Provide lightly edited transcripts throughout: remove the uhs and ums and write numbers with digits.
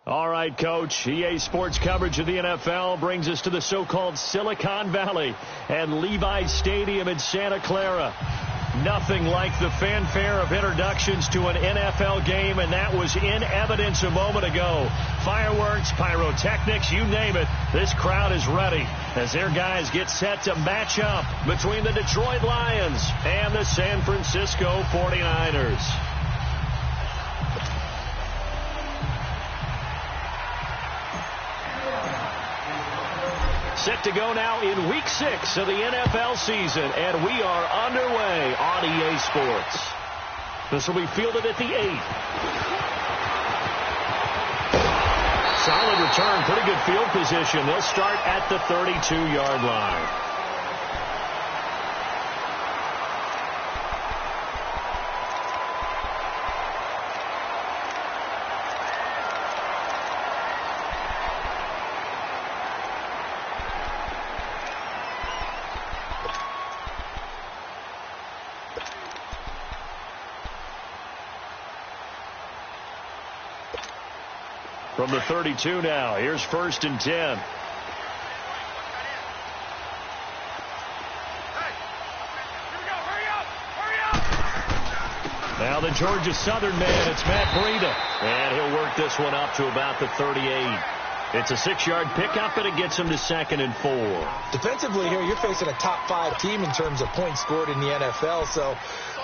All right, Coach. EA Sports coverage of the NFL brings us to the so-called Silicon Valley and Levi's Stadium in Santa Clara. Nothing like the fanfare of introductions to an NFL game, and that was in evidence a moment ago. Fireworks, pyrotechnics, you name it. This crowd is ready as their guys get set to match up between the Detroit Lions and the San Francisco 49ers. Set to go now in Week 6 of the NFL season, and we are underway on EA Sports. This will be fielded at the 8. Solid return, pretty good field position. They'll start at the 32-yard line. From the 32 now, here's 1st and 10. Now the Georgia Southern man, it's Matt Breida. And he'll work this one up to about the 38. It's a 6-yard pickup, and it gets him to 2nd and 4. Defensively here, you're facing a top 5 team in terms of points scored in the NFL. So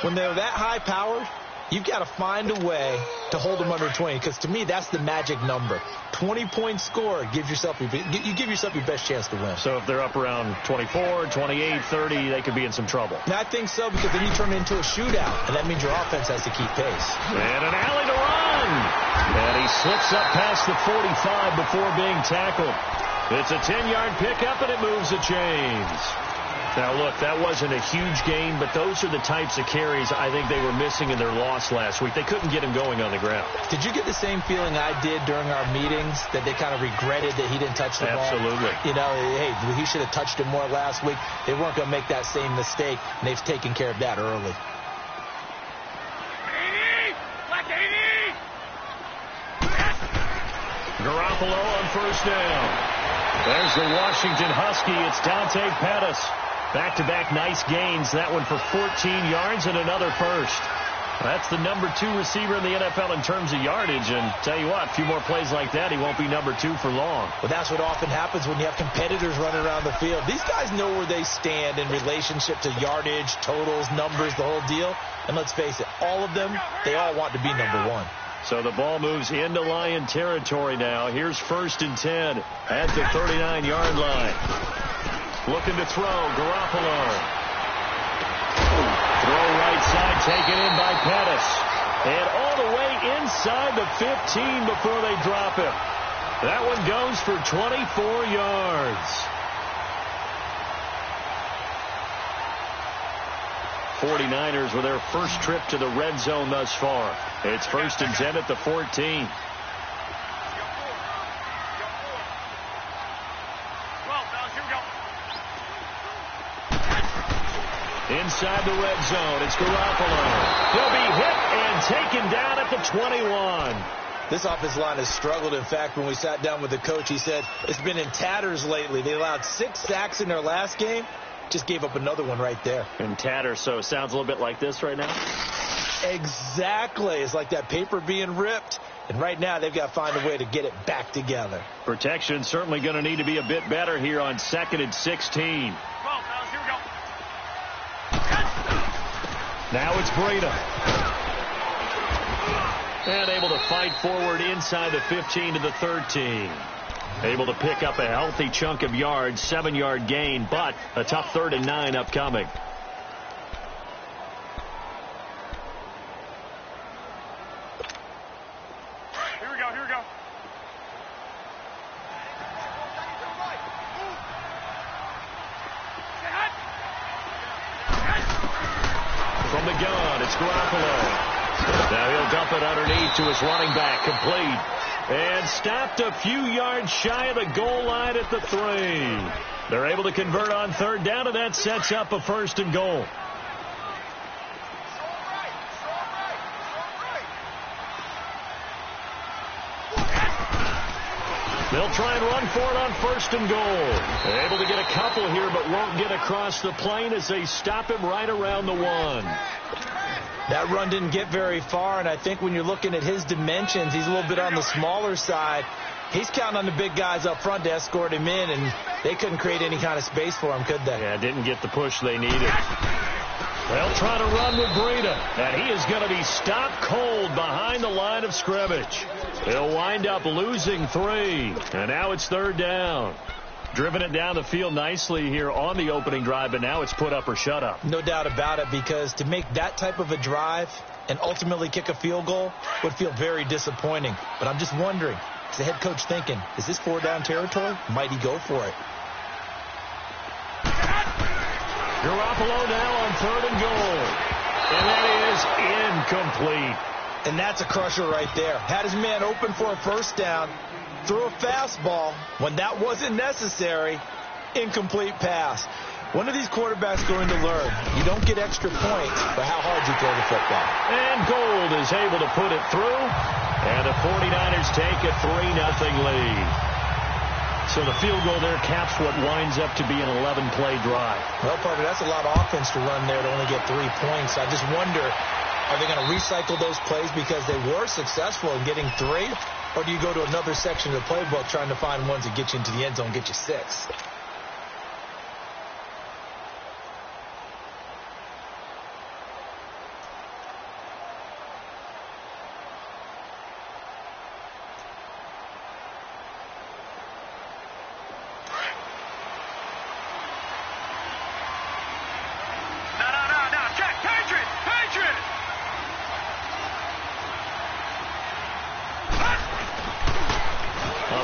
when they're that high-powered, you've got to find a way to hold them under 20, because to me, that's the magic number. 20 points scored, you give yourself your best chance to win. So if they're up around 24, 28, 30, they could be in some trouble. Now, I think so, because then you turn it into a shootout, and that means your offense has to keep pace. And an alley to run. And he slips up past the 45 before being tackled. It's a 10-yard pickup, and it moves the chains. Now, look, that wasn't a huge gain, but those are the types of carries I think they were missing in their loss last week. They couldn't get him going on the ground. Did you get the same feeling I did during our meetings, that they kind of regretted that he didn't touch the ball? Absolutely. You know, hey, he should have touched it more last week. They weren't going to make that same mistake, and they've taken care of that early. Garoppolo on 1st down. There's the Washington Husky. It's Dante Pettis. Back-to-back nice gains. That one for 14 yards and another first. That's the number 2 receiver in the NFL in terms of yardage. And tell you what, a few more plays like that, he won't be number 2 for long. Well, that's what often happens when you have competitors running around the field. These guys know where they stand in relationship to yardage, totals, numbers, the whole deal. And let's face it, all of them, they all want to be number 1. So the ball moves into Lion territory now. Here's 1st and 10 at the 39-yard line. Looking to throw, Garoppolo. Throw right side, taken in by Pettis. And all the way inside the 15 before they drop him. That one goes for 24 yards. 49ers with their first trip to the red zone thus far. It's 1st and 10 at the 14. Inside the red zone, it's Garoppolo. He'll be hit and taken down at the 21. This offensive line has struggled. In fact, when we sat down with the coach, he said it's been in tatters lately. They allowed 6 sacks in their last game. Just gave up another one right there. In tatters, so it sounds a little bit like this right now? Exactly. It's like that paper being ripped. And right now, they've got to find a way to get it back together. Protection certainly going to need to be a bit better here on 2nd and 16. Now it's Breida. And able to fight forward inside the 15 to the 13. Able to pick up a healthy chunk of yards, 7-yard gain, but a tough 3rd and 9 upcoming. Here we go. From the gun, it's Garoppolo. Now he'll dump it underneath to his running back, complete. And stopped a few yards shy of the goal line at the 3. They're able to convert on 3rd down, and that sets up a 1st and goal. try and run for it on 1st and goal. They're able to get a couple here, but won't get across the plane as they stop him right around the 1. That run didn't get very far, and I think when you're looking at his dimensions, he's a little bit on the smaller side. He's counting on the big guys up front to escort him in, and they couldn't create any kind of space for him, could they? Yeah, didn't get the push they needed. They'll try to run with Breida, and he is going to be stopped cold behind the line of scrimmage. He'll wind up losing 3, and now it's 3rd down. Driven it down the field nicely here on the opening drive, but now it's put up or shut up. No doubt about it, because to make that type of a drive and ultimately kick a field goal would feel very disappointing. But I'm just wondering, is the head coach thinking, is this 4-down territory? Might he go for it? Garoppolo now on 3rd and goal. And that is incomplete. And that's a crusher right there. Had his man open for a 1st down, threw a fastball when that wasn't necessary, incomplete pass. One of these quarterbacks going to learn, you don't get extra points for how hard you throw the football. And Gold is able to put it through, and the 49ers take a 3-0 lead. So the field goal there caps what winds up to be an 11-play drive. Well, Parker, that's a lot of offense to run there to only get 3 points. I just wonder, are they going to recycle those plays because they were successful in getting 3? Or do you go to another section of the playbook trying to find ones that get you into the end zone, get you 6?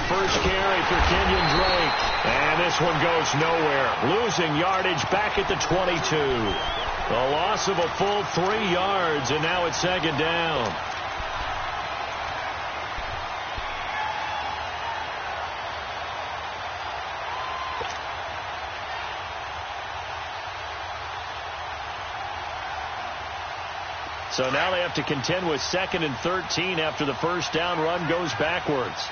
First carry for Kenyon Drake. And this one goes nowhere. Losing yardage back at the 22. A loss of a full 3 yards, and now it's 2nd down. So now they have to contend with 2nd and 13 after the first down run goes backwards.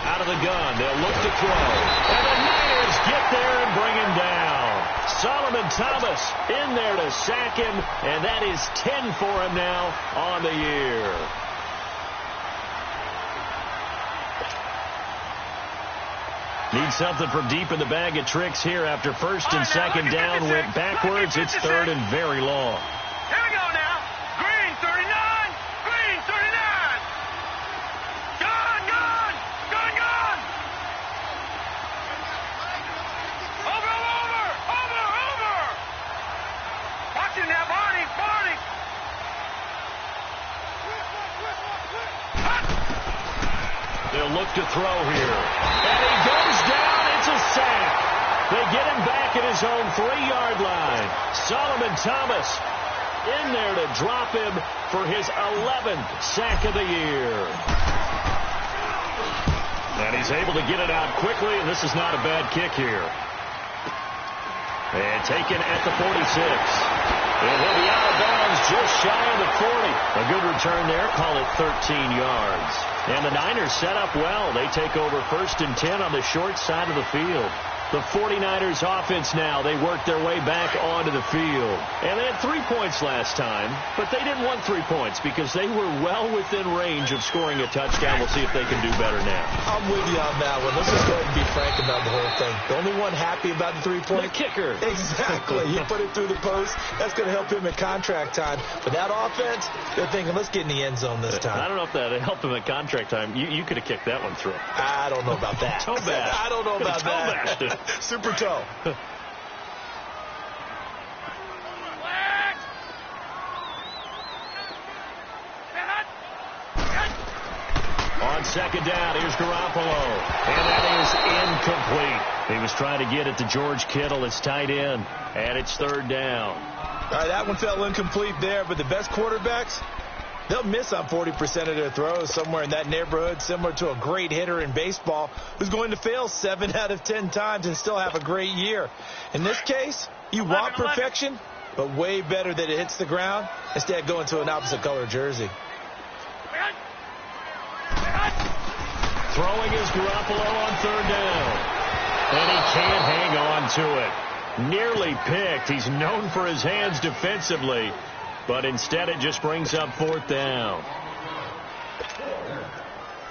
Out of the gun, they'll look to throw. And the Niners get there and bring him down. Solomon Thomas in there to sack him, and that is 10 for him now on the year. Need something from deep in the bag of tricks here after 1st and 2nd down went backwards. It's 3rd and very long. Here we go now. Green 39. Green 39. Gone, gone. Gone, gone. Over, over. Over, over. Watch him now, Barney. Barney. They'll look to throw here. And he goes down. It's a sack. They get him back at his own 3-yard line. Solomon Thomas in there to drop him for his 11th sack of the year. And he's able to get it out quickly, and this is not a bad kick here. And taken at the 46. And he'll be out of bounds just shy of the 40. A good return there. Call it 13 yards. And the Niners set up well. They take over 1st and 10 on the short side of the field. The 49ers offense now, they work their way back onto the field. And they had 3 points last time, but they didn't want 3 points because they were well within range of scoring a touchdown. We'll see if they can do better now. I'm with you on that one. Let's just go ahead and be frank about the whole thing. The only one happy about the 3-point? The kicker. Exactly. You put it through the post. That's going to help him at contract time. But that offense, they're thinking, let's get in the end zone this time. I don't know if that helped him at contract time. You could have kicked that one through. I don't know about that. Toe bash. I don't know about Toe bashed it. Super toe. On 2nd down, here's Garoppolo. And that is incomplete. He was trying to get it to George Kittle. It's tight end. And it's 3rd down. All right, that one fell incomplete there, but the best quarterbacks, they'll miss on 40% of their throws, somewhere in that neighborhood, similar to a great hitter in baseball who's going to fail 7 out of 10 times and still have a great year. In this case, you want perfection, but way better that it hits the ground instead of going to an opposite color jersey. Throwing is Garoppolo on third down. And he can't hang on to it. Nearly picked. He's known for his hands defensively, but instead it just brings up fourth down.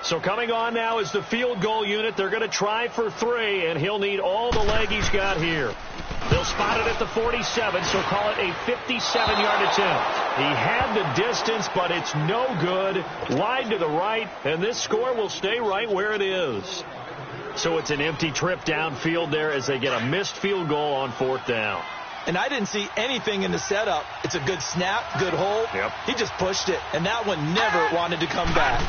So coming on now is the field goal unit. They're going to try for 3, and he'll need all the leg he's got here. They'll spot it at the 47, so call it a 57-yard attempt. He had the distance, but it's no good. Wide to the right, and this score will stay right where it is. So it's an empty trip downfield there as they get a missed field goal on fourth down. And I didn't see anything in the setup. It's a good snap, good hold. Yep. He just pushed it, and that one never wanted to come back.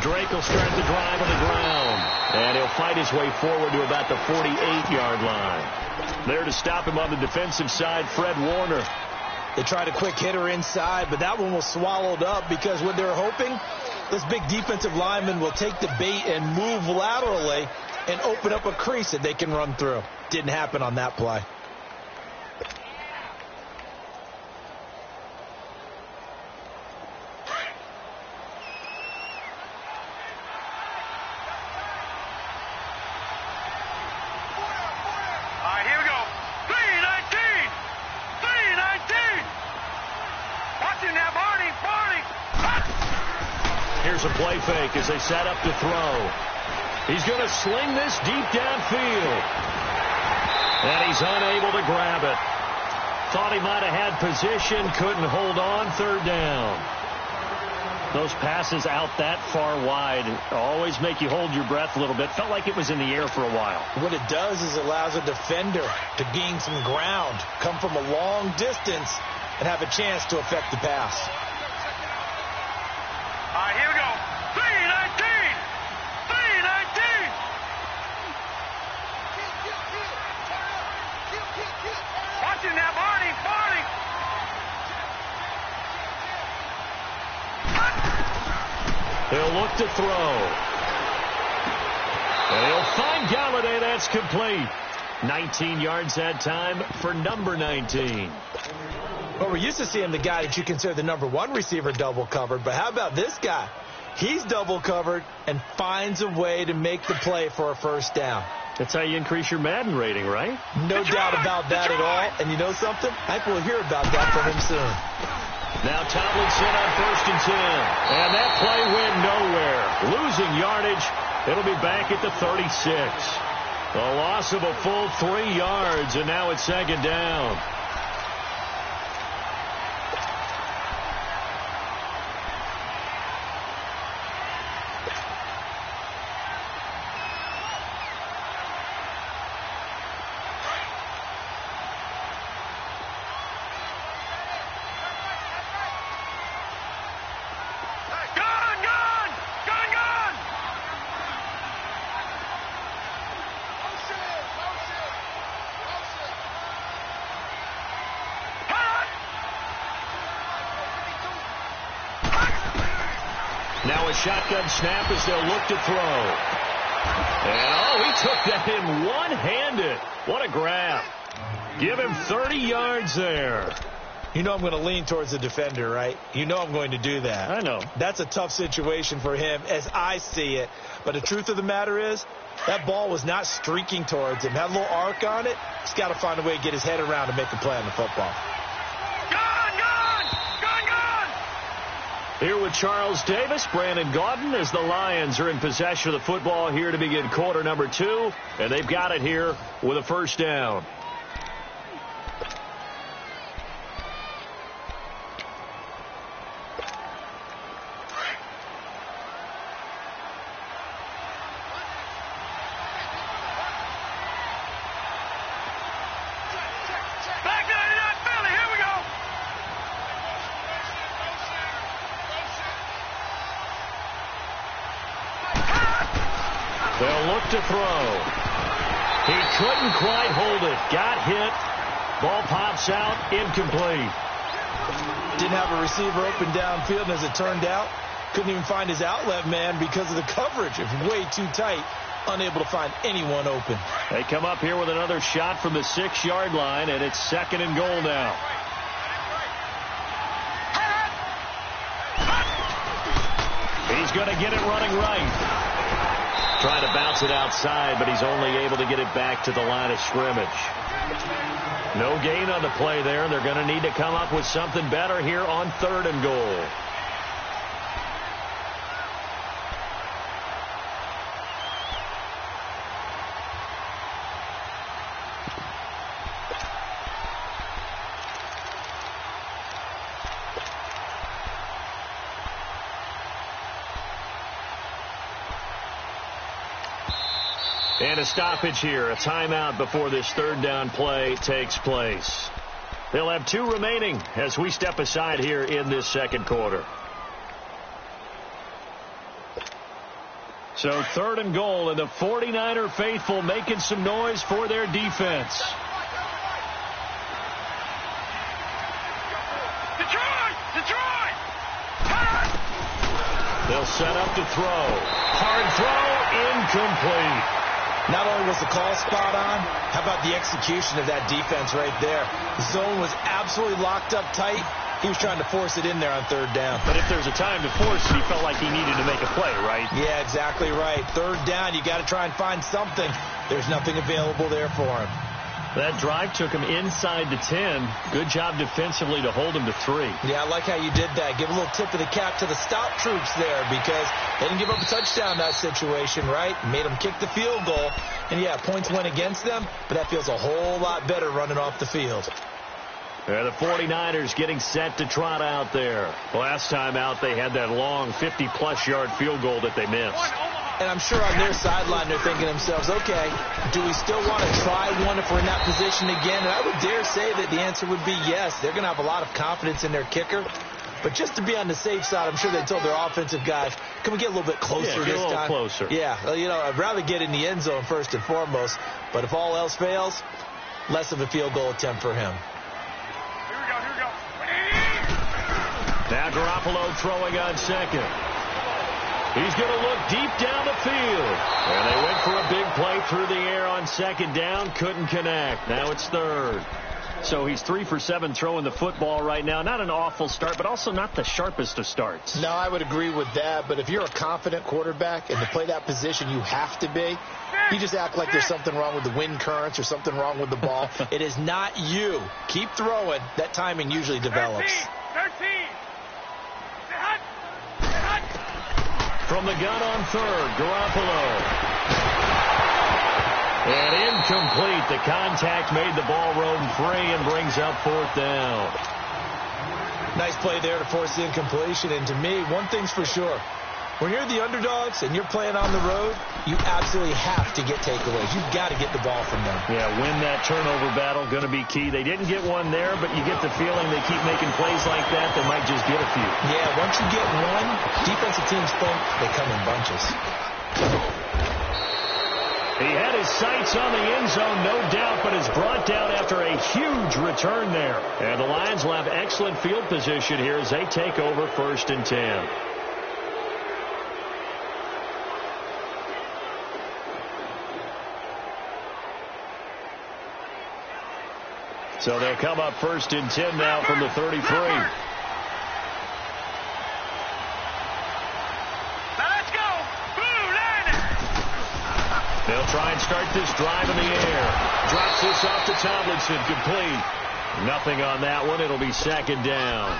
Drake will start the drive on the ground, and he'll fight his way forward to about the 48-yard line. There to stop him on the defensive side, Fred Warner. They tried a quick hitter inside, but that one was swallowed up because what they're hoping, this big defensive lineman will take the bait and move laterally and open up a crease that they can run through. Didn't happen on that play. Here's a play fake as they set up to throw. He's going to sling this deep downfield. And he's unable to grab it. Thought he might have had position, couldn't hold on, third down. Those passes out that far wide always make you hold your breath a little bit. Felt like it was in the air for a while. What it does is allows a defender to gain some ground, come from a long distance, and have a chance to affect the pass. All right, here we go. 3-19. 3-19. Watch him now, Barney. Barney. He'll look to throw. And he'll find Galladay. That's complete. 19 yards that time for number 19. Well, we're used to seeing the guy that you consider the number 1 receiver double covered, but how about this guy? He's double covered and finds a way to make the play for a first down. That's how you increase your Madden rating, right? No doubt about that at all. And you know something? I think we'll hear about that from him soon. Now Tomlinson on 1st and 10. And that play went nowhere. Losing yardage. It'll be back at the 36. A loss of a full 3 yards, and now it's second down. Now a shotgun snap as they'll look to throw. And, he took that in one-handed. What a grab. Give him 30 yards there. You know I'm going to lean towards the defender, right? You know I'm going to do that. I know. That's a tough situation for him as I see it. But the truth of the matter is, that ball was not streaking towards him. Had a little arc on it. He's got to find a way to get his head around and make a play on the football. Here with Charles Davis, Brandon Gaudin, as the Lions are in possession of the football here to begin quarter number 2. And they've got it here with a first down. They'll look to throw. He couldn't quite hold it. Got hit. Ball pops out. Incomplete. Didn't have a receiver open downfield, and as it turned out, couldn't even find his outlet man because of the coverage. It was way too tight unable to find anyone open. They come up here with another shot from the 6-yard line, and it's 2nd and goal now. He's going to get it running right. Trying to bounce it outside, but he's only able to get it back to the line of scrimmage. No gain on the play there. They're going to need to come up with something better here on 3rd and goal. And a stoppage here, a timeout before this 3rd down play takes place. They'll have 2 remaining as we step aside here in this 2nd quarter. So 3rd and goal, and the 49er faithful making some noise for their defense. Detroit! They'll set up to throw. Hard throw, incomplete. Not only was the call spot on, how about the execution of that defense right there? The zone was absolutely locked up tight. He was trying to force it in there on 3rd down. But if there's a time to force it, he felt like he needed to make a play, right? Yeah, exactly right. 3rd down, you got to try and find something. There's nothing available there for him. That drive took him inside the 10. Good job defensively to hold him to 3. Yeah, I like how you did that. Give a little tip of the cap to the stop troops there because they didn't give up a touchdown in that situation, right? Made them kick the field goal. And, yeah, points went against them, but that feels a whole lot better running off the field. The 49ers getting set to trot out there. Last time out, they had that long 50-plus yard field goal that they missed. And I'm sure on their sideline they're thinking to themselves, okay, do we still want to try one if we're in that position again? And I would dare say that the answer would be yes. They're going to have a lot of confidence in their kicker. But just to be on the safe side, I'm sure they told their offensive guys, can we get a little bit closer this time? Yeah, get a little closer. Yeah, you know, I'd rather get in the end zone first and foremost. But if all else fails, less of a field goal attempt for him. Here we go. Now Garoppolo throwing on 2nd. He's going to look deep down the field. And they went for a big play through the air on 2nd down. Couldn't connect. Now it's 3rd. So he's 3 for 7 throwing the football right now. Not an awful start, but also not the sharpest of starts. No, I would agree with that. But if you're a confident quarterback and to play that position, you have to be. You just act like there's something wrong with the wind currents or something wrong with the ball. It is not you. Keep throwing. That timing usually develops. 13. From the gun on 3rd, Garoppolo. And incomplete. The contact made the ball roam free and brings up 4th down. Nice play there to force the incompletion. And to me, one thing's for sure. When you're the underdogs and you're playing on the road, you absolutely have to get takeaways. You've got to get the ball from them. Yeah, win that turnover battle, going to be key. They didn't get one there, but you get the feeling they keep making plays like that, they might just get a few. Yeah, once you get one, defensive teams think they come in bunches. He had his sights on the end zone, no doubt, but is brought down after a huge return there. And the Lions will have excellent field position here as they take over 1st and 10. So they'll come up 1st and 10 now from the 33. Let's go. Blue line. They'll try and start this drive in the air. Drops this off to Tomlinson, complete. Nothing on that one. It'll be 2nd down.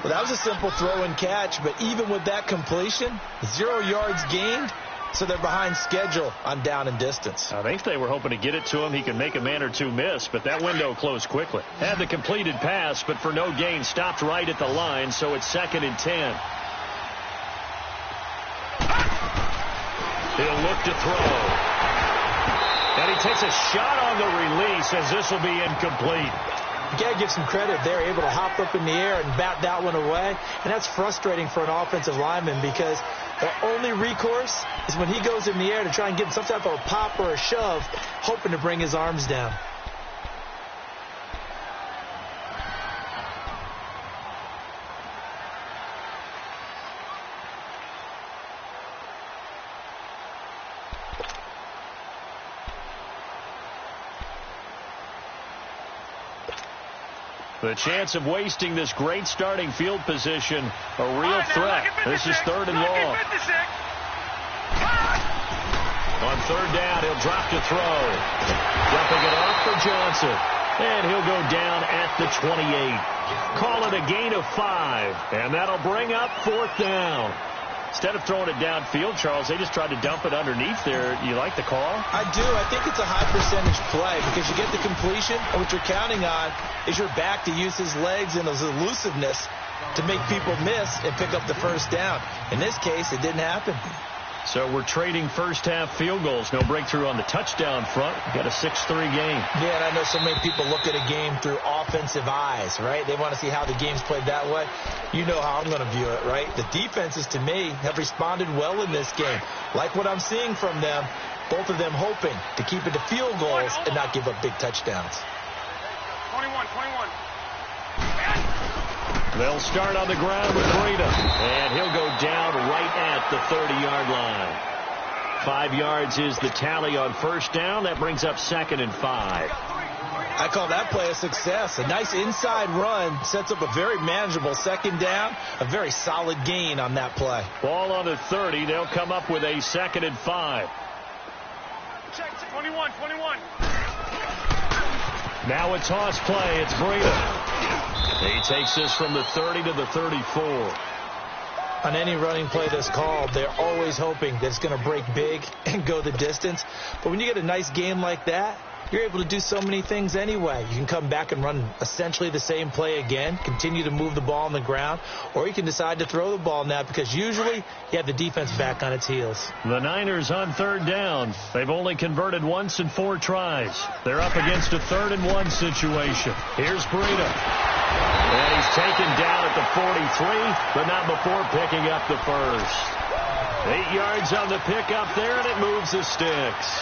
Well, that was a simple throw and catch, but even with that completion, 0 yards gained. So they're behind schedule on down and distance. I think they were hoping to get it to him. He could make a man or two miss, but that window closed quickly. Had the completed pass, but for no gain, stopped right at the line, so it's 2nd and 10. He'll look to throw. And he takes a shot on the release as this will be incomplete. You got to give some credit. They're able to hop up in the air and bat that one away. And that's frustrating for an offensive lineman because their only recourse is when he goes in the air to try and get some type of a pop or a shove, hoping to bring his arms down. The chance of wasting this great starting field position, a real threat. This is 3rd and long. On 3rd down, he'll drop to throw. Dumping it off for Johnson. And he'll go down at the 28. Call it a gain of 5. And that'll bring up 4th down. Instead of throwing it downfield, Charles, they just tried to dump it underneath there. You like the call? I do. I think it's a high percentage play because you get the completion, and what you're counting on is your back to use his legs and his elusiveness to make people miss and pick up the 1st down. In this case, it didn't happen. So we're trading first-half field goals. No breakthrough on the touchdown front. Got a 6-3 game. Yeah, and I know so many people look at a game through offensive eyes, right? They want to see how the game's played that way. You know how I'm going to view it, right? The defenses, to me, have responded well in this game. Like what I'm seeing from them, both of them hoping to keep it to field goals and not give up big touchdowns. 21. They'll start on the ground with Breida, and he'll go down right at the 30-yard line. 5 yards is the tally on 1st down. That brings up 2nd and 5. I call that play a success. A nice inside run sets up a very manageable 2nd down, a very solid gain on that play. Ball on the 30. They'll come up with a 2nd and 5. 21. Now a toss play. It's Breida. He takes this from the 30 to the 34. On any running play that's called, they're always hoping that it's going to break big and go the distance. But when you get a nice game like that, you're able to do so many things anyway. You can come back and run essentially the same play again, continue to move the ball on the ground, or you can decide to throw the ball now because usually you have the defense back on its heels. The Niners on 3rd down. They've only converted once in 4 tries. They're up against a 3rd and 1 situation. Here's Breida. And he's taken down at the 43, but not before picking up the 1st. 8 yards on the pickup there, and it moves the sticks.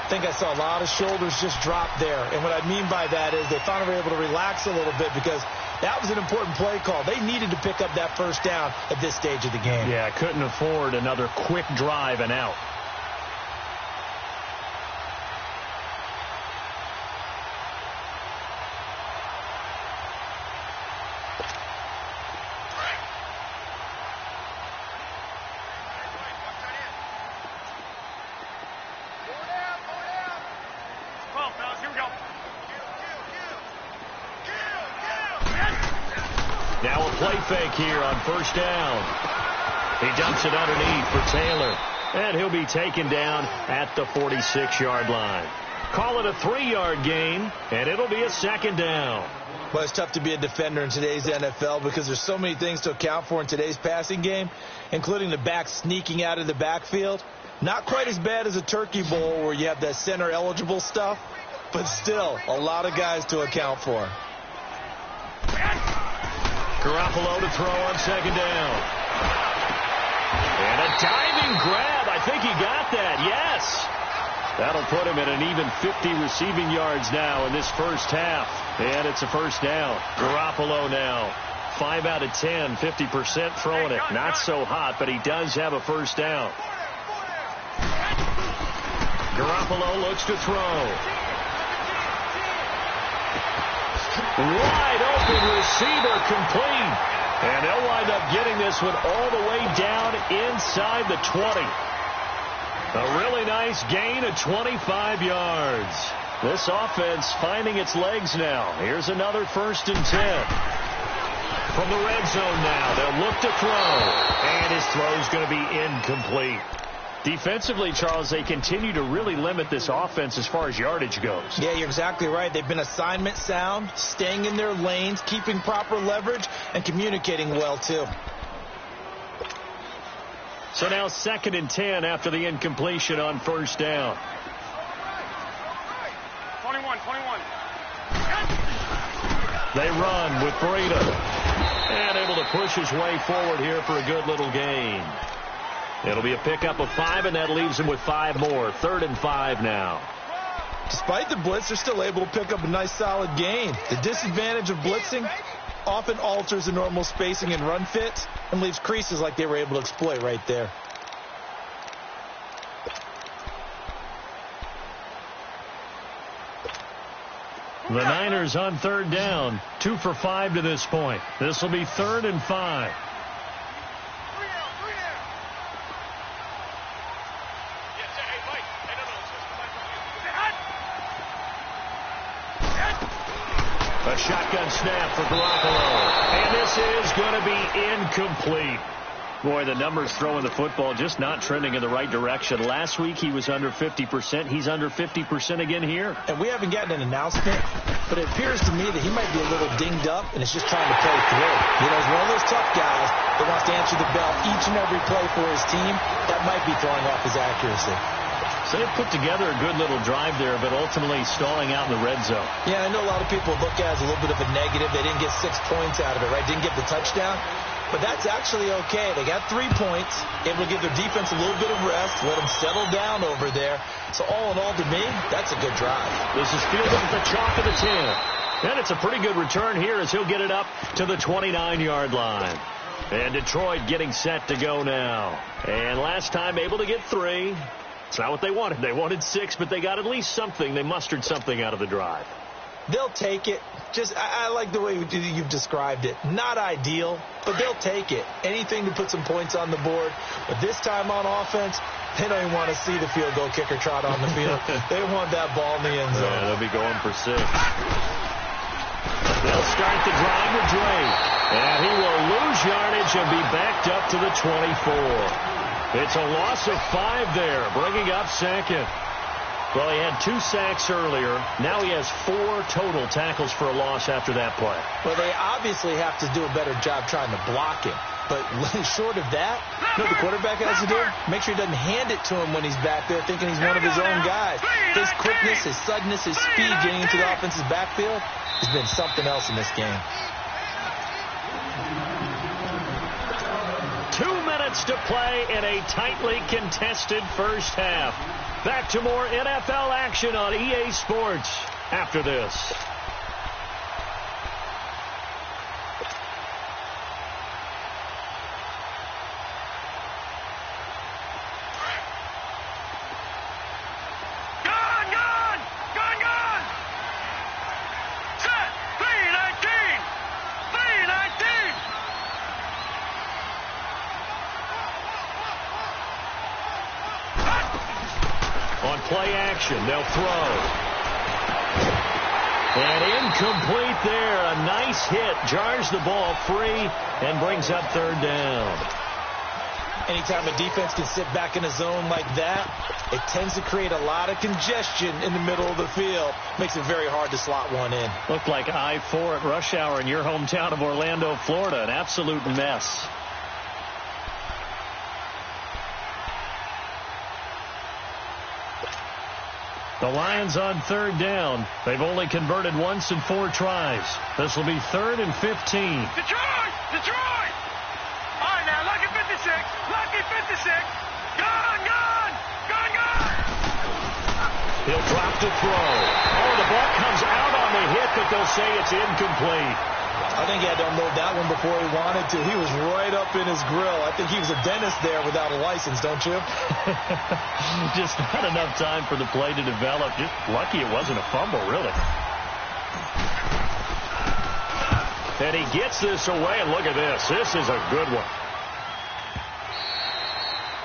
I think I saw a lot of shoulders just drop there. And what I mean by that is they finally were able to relax a little bit because that was an important play call. They needed to pick up that 1st down at this stage of the game. Yeah, couldn't afford another quick drive and out. Now a play fake here on 1st down. He dumps it underneath for Taylor. And he'll be taken down at the 46-yard line. Call it a 3-yard gain, and it'll be a 2nd down. Well, it's tough to be a defender in today's NFL because there's so many things to account for in today's passing game, including the back sneaking out of the backfield. Not quite as bad as a turkey bowl where you have that center-eligible stuff, but still a lot of guys to account for. Garoppolo to throw on 2nd down. And a diving grab. I think he got that. Yes. That'll put him at an even 50 receiving yards now in this 1st half. And it's a 1st down. Garoppolo now. 5 out of 10, 50% throwing it. Not so hot, but he does have a 1st down. Garoppolo looks to throw. Wide open receiver complete. And they'll wind up getting this one all the way down inside the 20. A really nice gain of 25 yards. This offense finding its legs now. Here's another 1st and 10. From the red zone now, they'll look to throw. And his throw's going to be incomplete. Defensively, Charles, they continue to really limit this offense as far as yardage goes. Yeah, you're exactly right. They've been assignment sound, staying in their lanes, keeping proper leverage, and communicating well, too. So now 2nd and 10 after the incompletion on 1st down. 21. They run with Breida. And able to push his way forward here for a good little gain. It'll be a pickup of 5, and that leaves him with 5 more. 3rd and 5 now. Despite the blitz, they're still able to pick up a nice solid gain. The disadvantage of blitzing often alters the normal spacing and run fits and leaves creases like they were able to exploit right there. The Niners on third down, 2 for 5 to this point. This will be 3rd and 5. A shotgun snap for Garoppolo. And this is going to be incomplete. Boy, the numbers throwing the football just not trending in the right direction. Last week he was under 50%. He's under 50% again here. And we haven't gotten an announcement, but it appears to me that he might be a little dinged up and is just trying to play through. You know, he's one of those tough guys that wants to answer the bell each and every play for his team. That might be throwing off his accuracy. So they put together a good little drive there, but ultimately stalling out in the red zone. Yeah, I know a lot of people look at it as a little bit of a negative. They didn't get 6 points out of it, right? Didn't get the touchdown. But that's actually okay. They got 3 points, able to give their defense a little bit of rest, let them settle down over there. So all in all, to me, that's a good drive. This is fielded at the chalk of the 10. And it's a pretty good return here as he'll get it up to the 29-yard line. And Detroit getting set to go now. And last time able to get 3. It's not what they wanted. They wanted 6, but they got at least something. They mustered something out of the drive. They'll take it. I like the way you've described it. Not ideal, but they'll take it. Anything to put some points on the board. But this time on offense, they don't even want to see the field goal kicker trot on the field. They want that ball in the end zone. Yeah, they'll be going for 6. They'll start the drive with Dre. And he will lose yardage and be backed up to the 24. It's a loss of 5 there, bringing up 2nd. Well, he had 2 sacks earlier. Now he has 4 total tackles for a loss after that play. Well, they obviously have to do a better job trying to block him. But short of that, you know what the quarterback has to do? Make sure he doesn't hand it to him when he's back there thinking he's one of his own guys. His quickness, his suddenness, his speed getting into the offense's backfield has been something else in this game. 2 minutes to play in a tightly contested first half. Back to more NFL action on EA Sports after this. Play action. They'll throw. And incomplete there. A nice hit. Jars the ball free and brings up 3rd down. Anytime a defense can sit back in a zone like that, it tends to create a lot of congestion in the middle of the field. Makes it very hard to slot one in. Looked like I-4 at rush hour in your hometown of Orlando, Florida. An absolute mess. The Lions on 3rd down. They've only converted once in 4 tries. This will be 3rd and 15. Detroit! Detroit! All right, now, lucky 56. Lucky 56. Gone! He'll drop to throw. Oh, the ball comes out on the hit, but they'll say it's incomplete. I think he had to unload that one before he wanted to. He was right up in his grill. I think he was a dentist there without a license, don't you? Just not enough time for the play to develop. Just lucky it wasn't a fumble, really. And he gets this away, and look at this. This is a good one.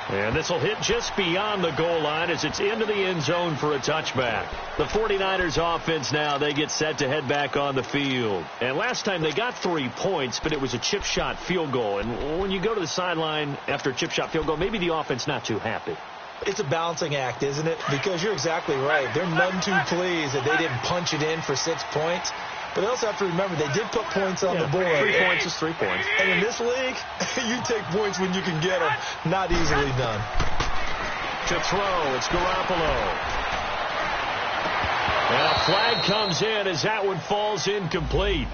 And this will hit just beyond the goal line as it's into the end zone for a touchback. The 49ers offense now, they get set to head back on the field. And last time they got 3 points, but it was a chip shot field goal. And when you go to the sideline after a chip shot field goal, maybe the offense not too happy. It's a balancing act, isn't it? Because you're exactly right. They're none too pleased that they didn't punch it in for 6 points. But they also have to remember they did put points on the board. 3 points is 3 points. And in this league, you take points when you can get them. Not easily done. To throw, it's Garoppolo. And a flag comes in as that one falls incomplete.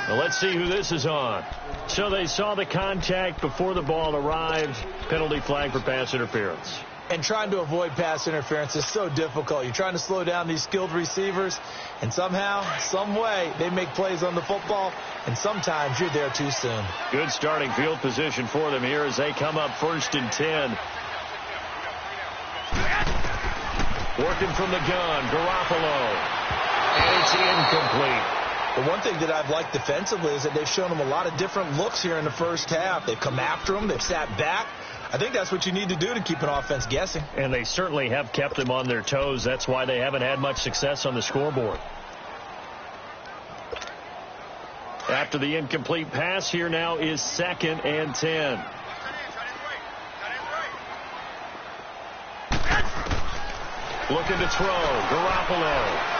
Well, let's see who this is on. So they saw the contact before the ball arrived. Penalty flag for pass interference. And trying to avoid pass interference is so difficult. You're trying to slow down these skilled receivers, and somehow, some way, they make plays on the football, and sometimes you're there too soon. Good starting field position for them here as they come up 1st and 10. Working from the gun, Garoppolo. And it's incomplete. The one thing that I've liked defensively is that they've shown them a lot of different looks here in the first half. They've come after them. They've sat back. I think that's what you need to do to keep an offense guessing. And they certainly have kept them on their toes. That's why they haven't had much success on the scoreboard. After the incomplete pass, here now is 2nd and 10. Looking to throw. Garoppolo.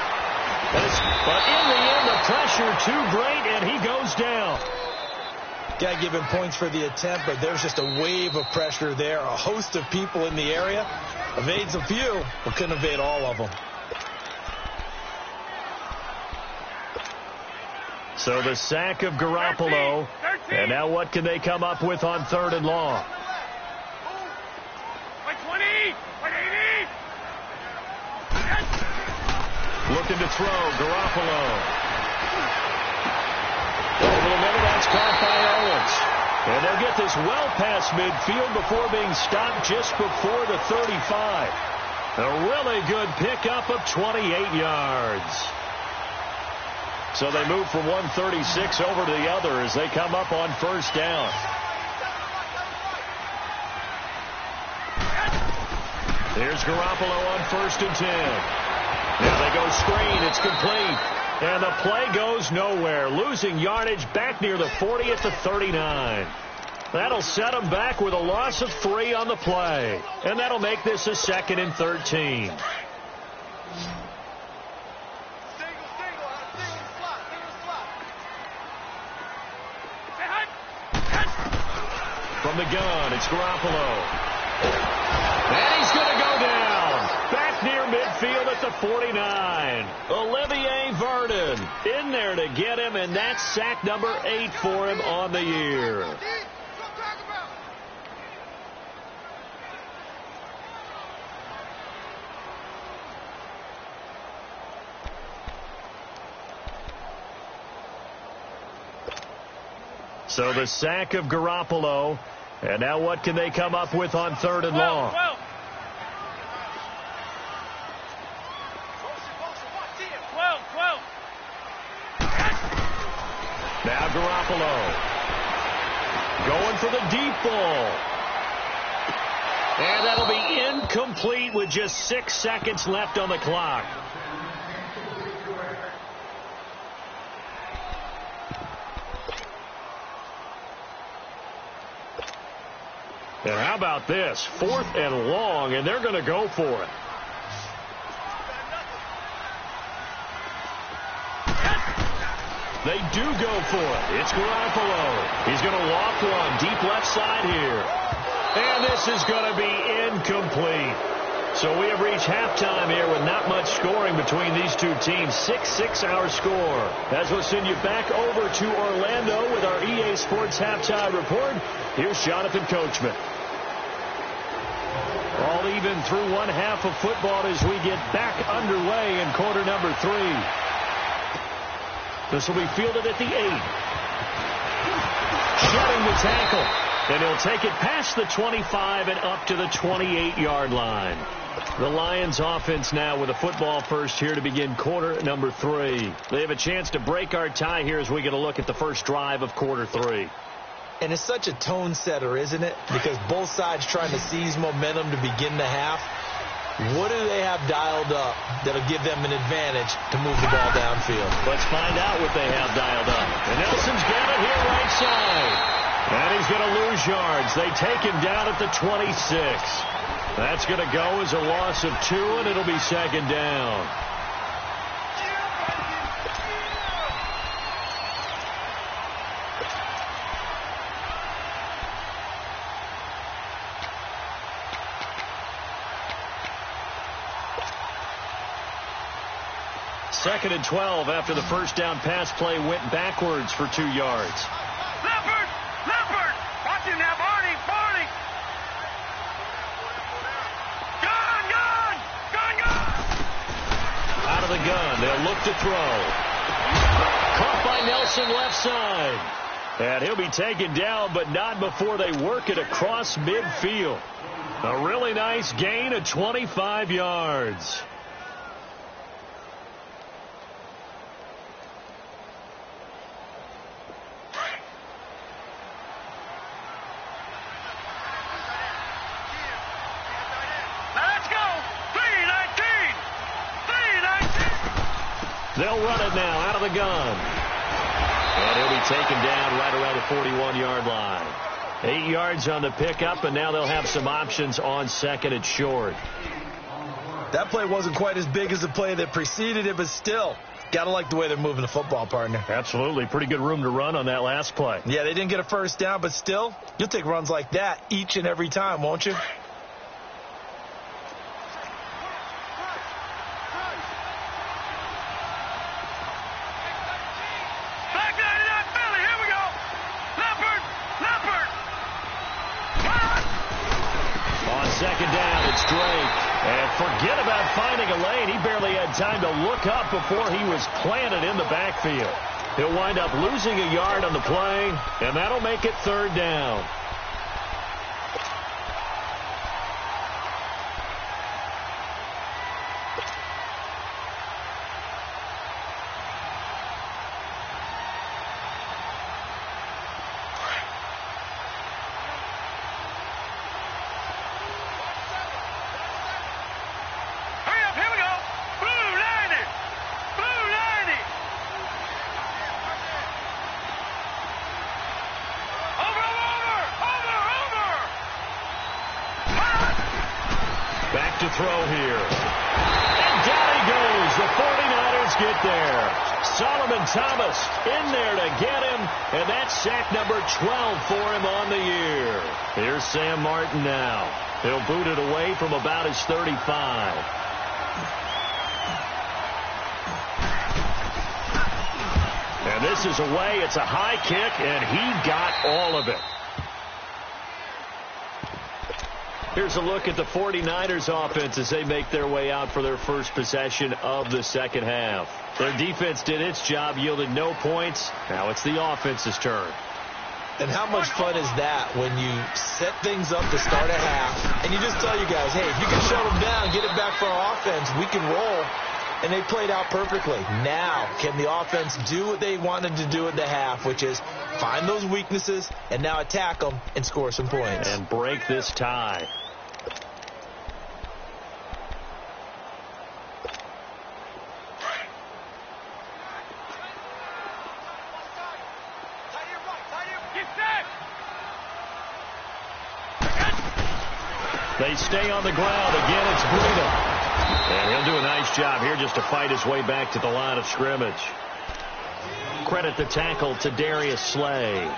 But in the end, the pressure too great, and he goes down. Got to give him points for the attempt, but there's just a wave of pressure there. A host of people in the area. Evades a few, but couldn't evade all of them. So the sack of Garoppolo. 13. And now what can they come up with on 3rd and long? Looking to throw. Garoppolo. Over the middle, that's caught by Owens. And they'll get this well past midfield before being stopped just before the 35. A really good pickup of 28 yards. So they move from 136 over to the other as they come up on 1st down. Here's Garoppolo on 1st and 10. Now they go screen. It's complete. And the play goes nowhere. Losing yardage back near the 40 at the 39. That'll set them back with a loss of 3 on the play. And that'll make this a 2nd and 13. From the gun, it's Garoppolo. And he's going to go down. Back near midfield at the 49. Olivier Vernon in there to get him, and that's sack number 8 for him on the year. So the sack of Garoppolo. And now what can they come up with on 3rd and long? Now Garoppolo going for the deep ball. And that'll be incomplete with just 6 seconds left on the clock. And how about this? 4th and long, and they're going to go for it. They do go for it. It's Garoppolo. He's going to walk one deep left side here. And this is going to be incomplete. So we have reached halftime here with not much scoring between these two teams. 6-6 our score. As we'll send you back over to Orlando with our EA Sports Halftime Report. Here's Jonathan Coachman. All even through one half of football as we get back underway in quarter number 3. This will be fielded at the 8. Shedding the tackle. And he'll take it past the 25 and up to the 28-yard line. The Lions offense now with a football first here to begin quarter number 3. They have a chance to break our tie here as we get a look at the first drive of quarter 3. And it's such a tone setter, isn't it? Because both sides trying to seize momentum to begin the half. What do they have dialed up that'll give them an advantage to move the ball downfield? Let's find out what they have dialed up. And Nelson's got it here right side. And he's going to lose yards. They take him down at the 26. That's going to go as a loss of 2, and it'll be 2nd down. Second and 12 after the first down pass play went backwards for 2 yards. Leopard! Leopard! Watch him now, Barney! Barney! Gun! Gun! Gun! Gun! Out of the gun. They'll look to throw. Caught by Nelson left side. And he'll be taken down, but not before they work it across midfield. A really nice gain of 25 yards. They'll run it now out of the gun. And he'll be taken down right around the 41-yard line. 8 yards on the pickup, and now they'll have some options on second and short. That play wasn't quite as big as the play that preceded it, but still, got to like the way they're moving the football, partner. Absolutely. Pretty good room to run on that last play. Yeah, they didn't get a first down, but still, you'll take runs like that each and every time, won't you? Second down, it's Drake. And forget about finding a lane. He barely had time to look up before he was planted in the backfield. He'll wind up losing a yard on the play, and that'll make it third down. Back to throw here. And down he goes. The 49ers get there. Solomon Thomas in there to get him. And that's sack number 12 for him on the year. Here's Sam Martin now. He'll boot it away from about his 35. And this is away. It's a high kick, and he got all of it. Here's a look at the 49ers offense as they make their way out for their first possession of the second half. Their defense did its job, yielded no points. Now it's the offense's turn. And how much fun is that when you set things up to start a half and you just tell you guys, hey, if you can shut them down, get it back for our offense, we can roll. And they played out perfectly. Now, can the offense do what they wanted to do at the half, which is find those weaknesses and now attack them and score some points. And break this tie. They stay on the ground. Again, it's Breida. And he'll do a nice job here just to fight his way back to the line of scrimmage. Credit the tackle to Darius Slay.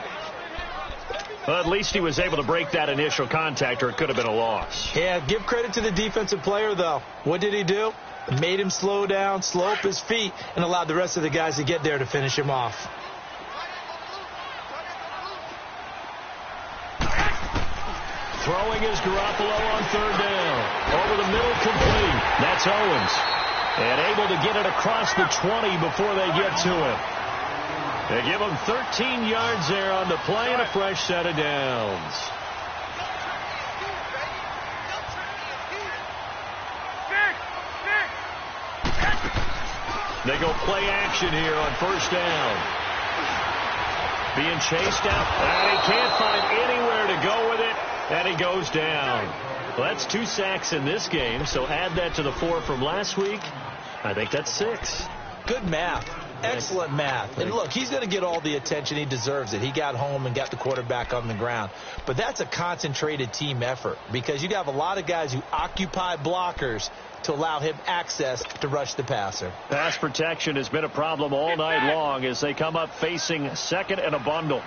Well, at least he was able to break that initial contact, or it could have been a loss. Yeah, give credit to the defensive player, though. What did he do? Made him slow down, slow up his feet, and allowed the rest of the guys to get there to finish him off. Throwing is Garoppolo on third down. Over the middle, complete. That's Owens. And able to get it across the 20 before they get to him. They give him 13 yards there on the play and a fresh set of downs. They go play action here on first down. Being chased out. And he can't find anywhere to go with it. And he goes down. Well, that's 2 sacks in this game, so add that to the 4 from last week. I think that's 6. Good math. Excellent math. And look, he's going to get all the attention. He deserves it. He got home and got the quarterback on the ground. But that's a concentrated team effort because you have a lot of guys who occupy blockers to allow him access to rush the passer. Pass protection has been a problem all night long as they come up facing second and a bundle.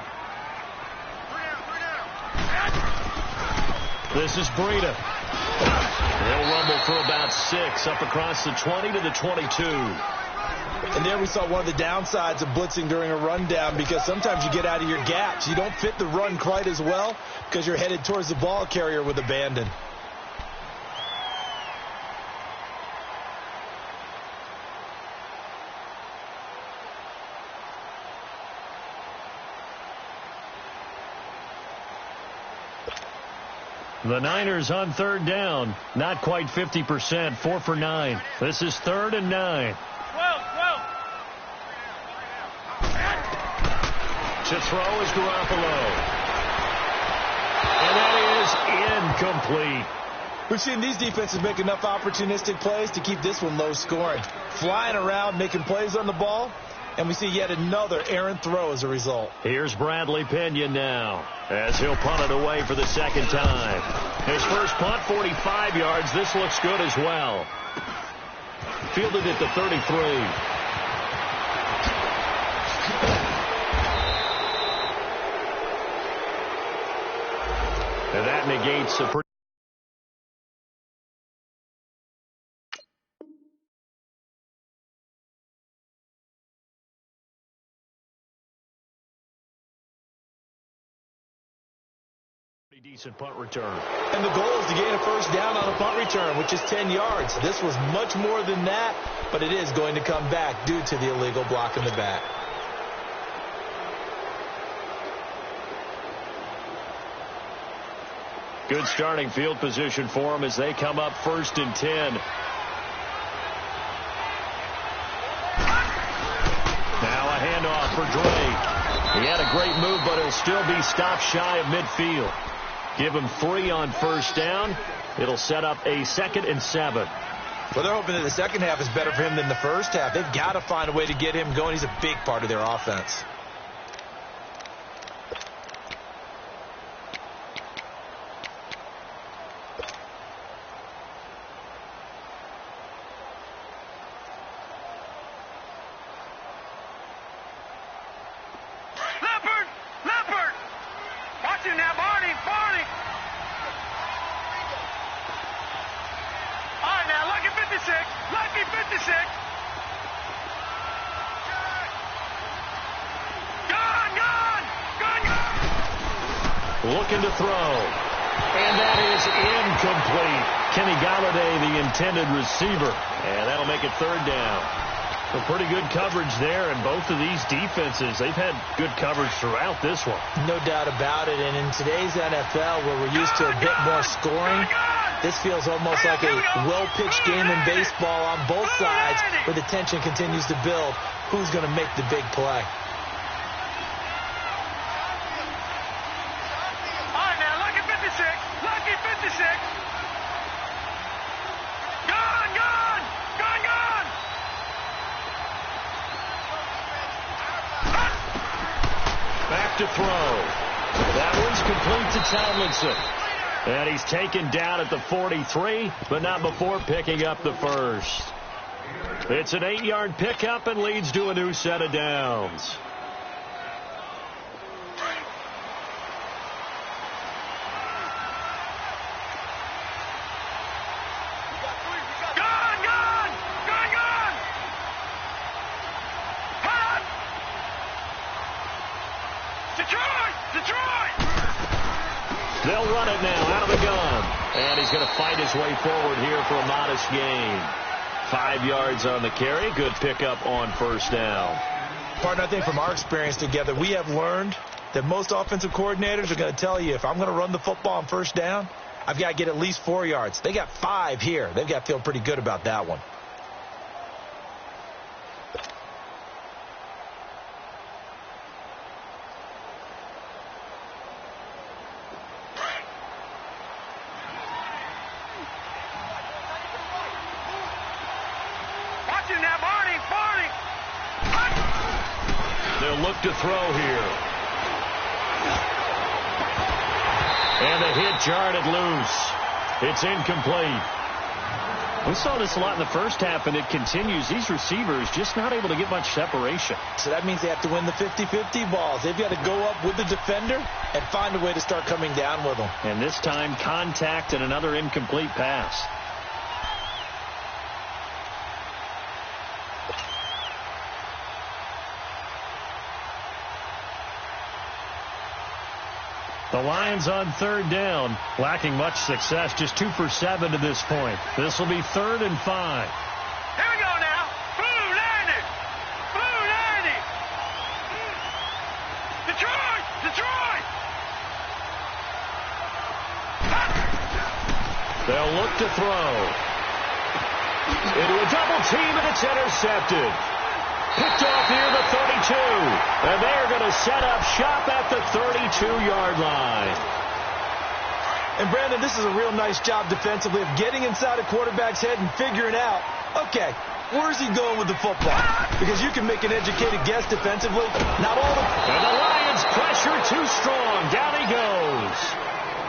This is Breida. He'll rumble for about 6 up across the 20 to the 22. And there we saw one of the downsides of blitzing during a rundown because sometimes you get out of your gaps. You don't fit the run quite as well because you're headed towards the ball carrier with abandon. The Niners on third down. Not quite 50%. 4 for 9. This is 3rd and 9. To throw is Garoppolo. And that is incomplete. We've seen these defenses make enough opportunistic plays to keep this one low scoring. Flying around, making plays on the ball, and we see yet another errant throw as a result. Here's Bradley Pena now, as he'll punt it away for the second time. His first punt, 45 yards. This looks good as well. Fielded at the 33. And that negates a pretty decent punt return. And the goal is to gain a first down on a punt return, which is 10 yards. This was much more than that, but it is going to come back due to the illegal block in the back. Good starting field position for them as they come up 1st and 10. Now a handoff for Drake. He had a great move, but he'll still be stopped shy of midfield. Give him 3 on first down. It'll set up a 2nd and 7. Well, they're hoping that the second half is better for him than the first half. They've got to find a way to get him going. He's a big part of their offense. Looking to throw. And that is incomplete. Kenny Galladay, the intended receiver. And that'll make it 3rd down. Well, pretty good coverage there, and both of these defenses, they've had good coverage throughout this one. No doubt about it. And in today's NFL, where we're used to a bit more scoring, this feels almost like a well-pitched game in baseball on both sides, where the tension continues to build. Who's going to make the big play? To throw. That one's complete to Tomlinson. And he's taken down at the 43, but not before picking up the first. It's an 8-yard pickup and leads to a new set of downs. They'll run it now out of the gun. And he's going to fight his way forward here for a modest gain. 5 yards on the carry. Good pickup on first down. Partner, I think from our experience together, we have learned that most offensive coordinators are going to tell you, if I'm going to run the football on first down, I've got to get at least 4 yards. They got 5 here. They've got to feel pretty good about that one. They'll look to throw here. And the hit jarred it loose. It's incomplete. We saw this a lot in the first half, and it continues. These receivers just not able to get much separation. So that means they have to win the 50-50 balls. They've got to go up with the defender and find a way to start coming down with them. And this time, contact and another incomplete pass. The Lions on 3rd down, lacking much success, just 2 for 7 to this point. This will be 3rd and 5. Here we go now. Blue 90. Blue 90. Detroit. Detroit. They'll look to throw. Into a double team, and it's intercepted. Picked off near the 32. And they're going to set up shop at the 32-yard line. And, Brandon, this is a real nice job defensively of getting inside a quarterback's head and figuring out, okay, where's he going with the football? Because you can make an educated guess defensively. Not all the... And the Lions pressure too strong. Down he goes.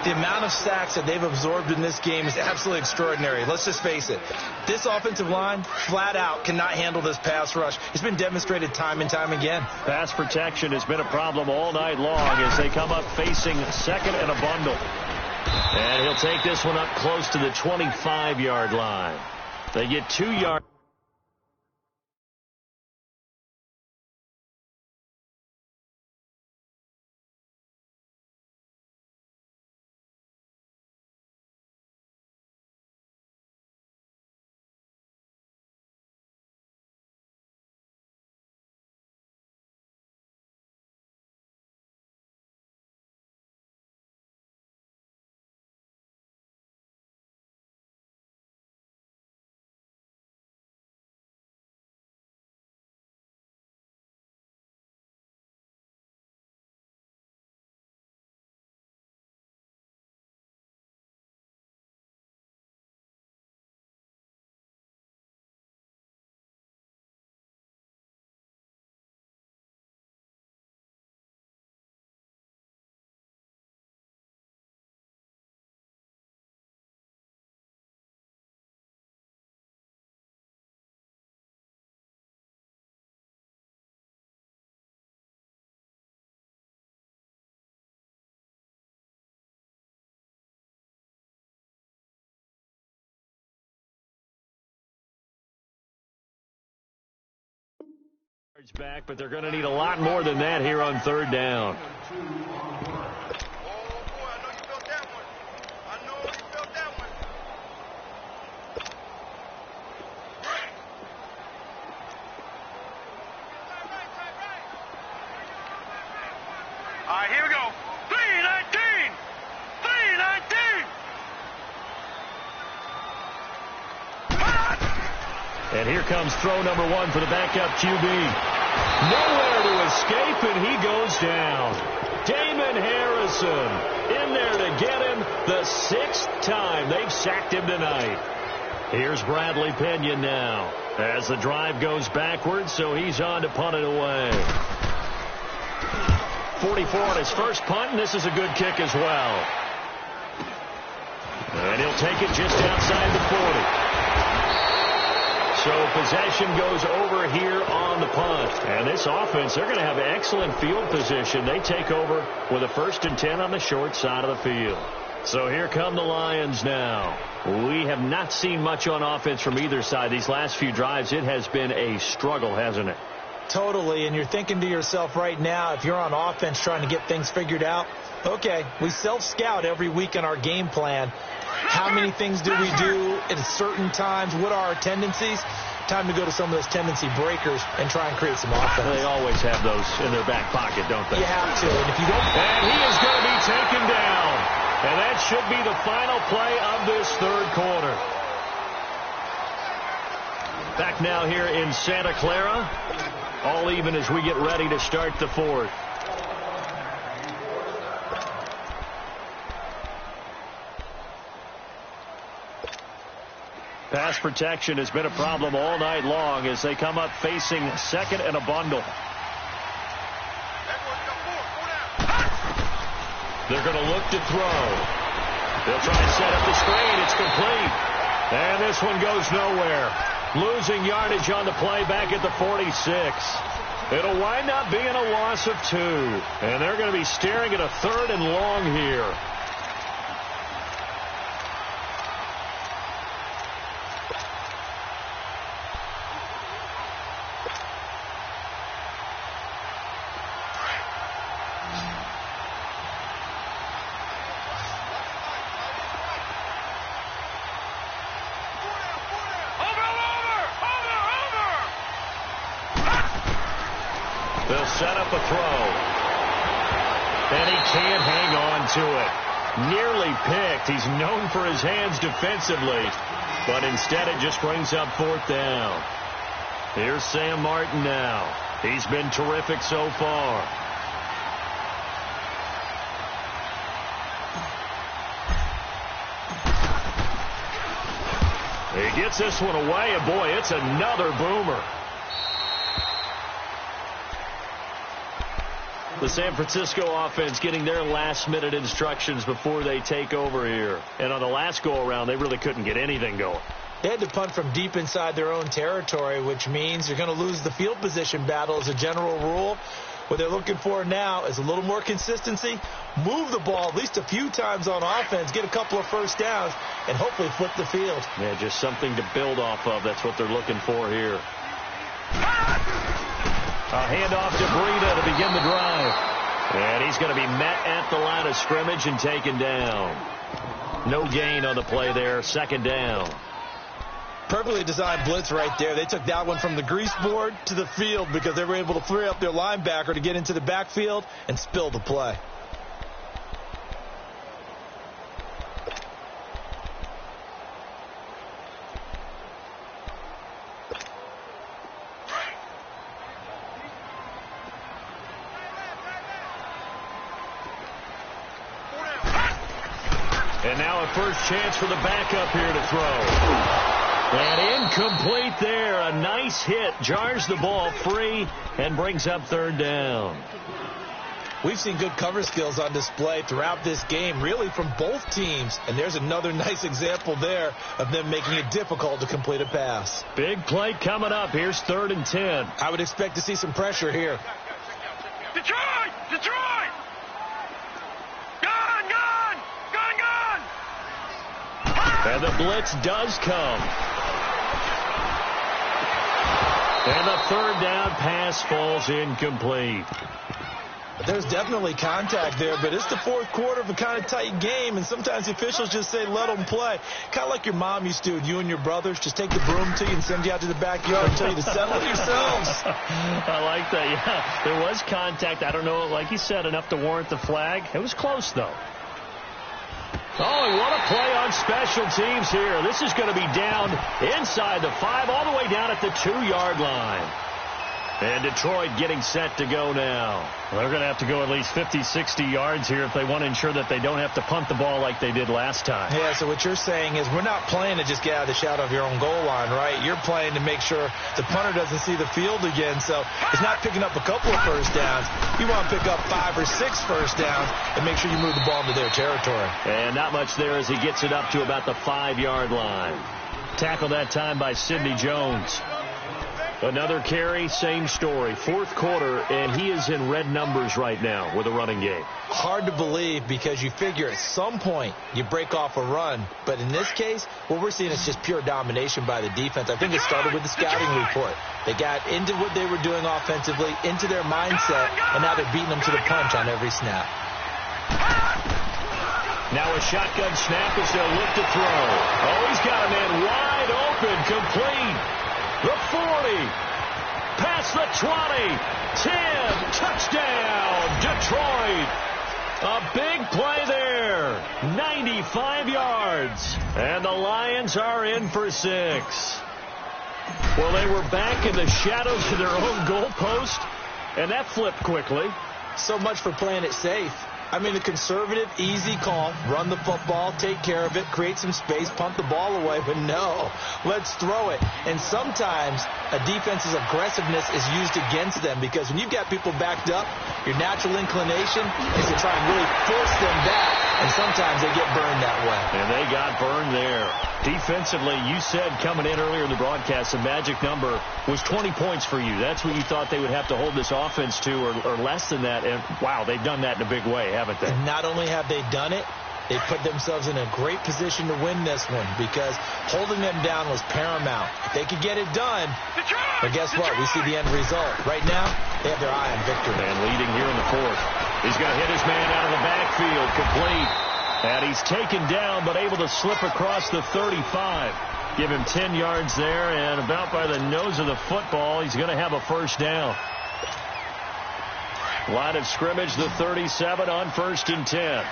The amount of sacks that they've absorbed in this game is absolutely extraordinary. Let's just face it. This offensive line, flat out, cannot handle this pass rush. It's been demonstrated time and time again. Pass protection has been a problem all night long as they come up facing second and a bundle. And he'll take this one up close to the 25-yard line. They get 2 yards. Back, but they're going to need a lot more than that here on third down. All right, here we go. 319! 319! And here comes throw number 1 for the backup QB. Nowhere to escape, and he goes down. Damon Harrison in there to get him the 6th time they've sacked him tonight. Here's Bradley Pinion now as the drive goes backwards, so he's on to punt it away. 44 on his first punt, and this is a good kick as well. And he'll take it just outside the 40. So possession goes over here on the punt. And this offense, they're going to have excellent field position. They take over with a 1st and 10 on the short side of the field. So here come the Lions now. We have not seen much on offense from either side. These last few drives, it has been a struggle, hasn't it? Totally, and you're thinking to yourself right now, if you're on offense trying to get things figured out, okay, we self-scout every week in our game plan. How many things do we do at certain times? What are our tendencies? Time to go to some of those tendency breakers and try and create some offense. They always have those in their back pocket, don't they? You have to. And if you don't... And he is going to be taken down. And that should be the final play of this third quarter. Back now here in Santa Clara. All even as we get ready to start the fourth. Pass protection has been a problem all night long as they come up facing second and a bundle. They're going to look to throw. They'll try to set up the screen. It's complete. And this one goes nowhere. Losing yardage on the play back at the 46. It'll wind up being a loss of 2. And they're going to be staring at a 3rd and long here. They'll set up a throw. And he can't hang on to it. Nearly picked. He's known for his hands defensively. But instead it just brings up 4th down. Here's Sam Martin now. He's been terrific so far. gets this one away, and boy, it's another boomer. The San Francisco offense getting their last-minute instructions before they take over here. And on the last go-around, they really couldn't get anything going. They had to punt from deep inside their own territory, which means you're going to lose the field position battle as a general rule. What they're looking for now is a little more consistency, move the ball at least a few times on offense, get a couple of first downs, and hopefully flip the field. Yeah, just something to build off of. That's what they're looking for here. A handoff to Breida to begin the drive. And he's going to be met at the line of scrimmage and taken down. No gain on the play there. Second down. Perfectly designed blitz right there. They took that one from the grease board to the field because they were able to free up their linebacker to get into the backfield and spill the play. And now a first chance for the backup here to throw. And incomplete there. A nice hit. Jars the ball free and brings up third down. We've seen good cover skills on display throughout this game, really from both teams. And there's another nice example there of them making it difficult to complete a pass. Big play coming up. Here's 3rd and 10. I would expect to see some pressure here. Detroit! Detroit! Gone! Gone! Gone! Gone! And the blitz does come. And the third down pass falls incomplete. There's definitely contact there, but it's the fourth quarter of a kind of tight game, and sometimes the officials just say, let them play. Kind of like your mom used to, you and your brothers, just take the broom to you and send you out to the backyard and tell you to settle yourselves. I like that, yeah. There was contact. I don't know, like you said, enough to warrant the flag. It was close, though. Oh, and what a play on special teams here. This is going to be down inside the 5, all the way down at the 2-yard line. And Detroit getting set to go now. Well, they're going to have to go at least 50, 60 yards here if they want to ensure that they don't have to punt the ball like they did last time. Yeah, so what you're saying is we're not playing to just get out of the shadow of your own goal line, right? You're playing to make sure the punter doesn't see the field again. So it's not picking up a couple of first downs. You want to pick up 5 or 6 first downs and make sure you move the ball into their territory. And not much there as he gets it up to about the 5-yard line. Tackled that time by Sidney Jones. Another carry, same story. 4th quarter, and he is in red numbers right now with a running game. Hard to believe because you figure at some point you break off a run. But in this case, what we're seeing is just pure domination by the defense. I think it started with the scouting report. They got into what they were doing offensively, into their mindset, and now they're beating them to the punch on every snap. Now a shotgun snap as they'll look to throw. Oh, he's got a man wide open, complete. The 40, past the 20, 10, touchdown, Detroit. A big play there, 95 yards, and the Lions are in for 6. Well, they were back in the shadows of their own goalpost, and that flipped quickly. So much for playing it safe. I mean, the conservative, easy call, run the football, take care of it, create some space, punt the ball away, but no, let's throw it. And sometimes a defense's aggressiveness is used against them because when you've got people backed up, your natural inclination is to try and really force them back, and sometimes they get burned that way. And they got burned there. Defensively, you said coming in earlier in the broadcast, the magic number was 20 points for you. That's what you thought they would have to hold this offense to, or less than that. And, wow, they've done that in a big way, haven't they? And not only have they done it, they put themselves in a great position to win this one because holding them down was paramount. If they could get it done, but guess what? We see the end result. Right now, they have their eye on victory. And leading here in the 4th. He's going to hit his man out of the backfield, complete. And he's taken down, but able to slip across the 35. Give him 10 yards there, and about by the nose of the football, he's going to have a first down. Line of scrimmage, the 37 on 1st and 10.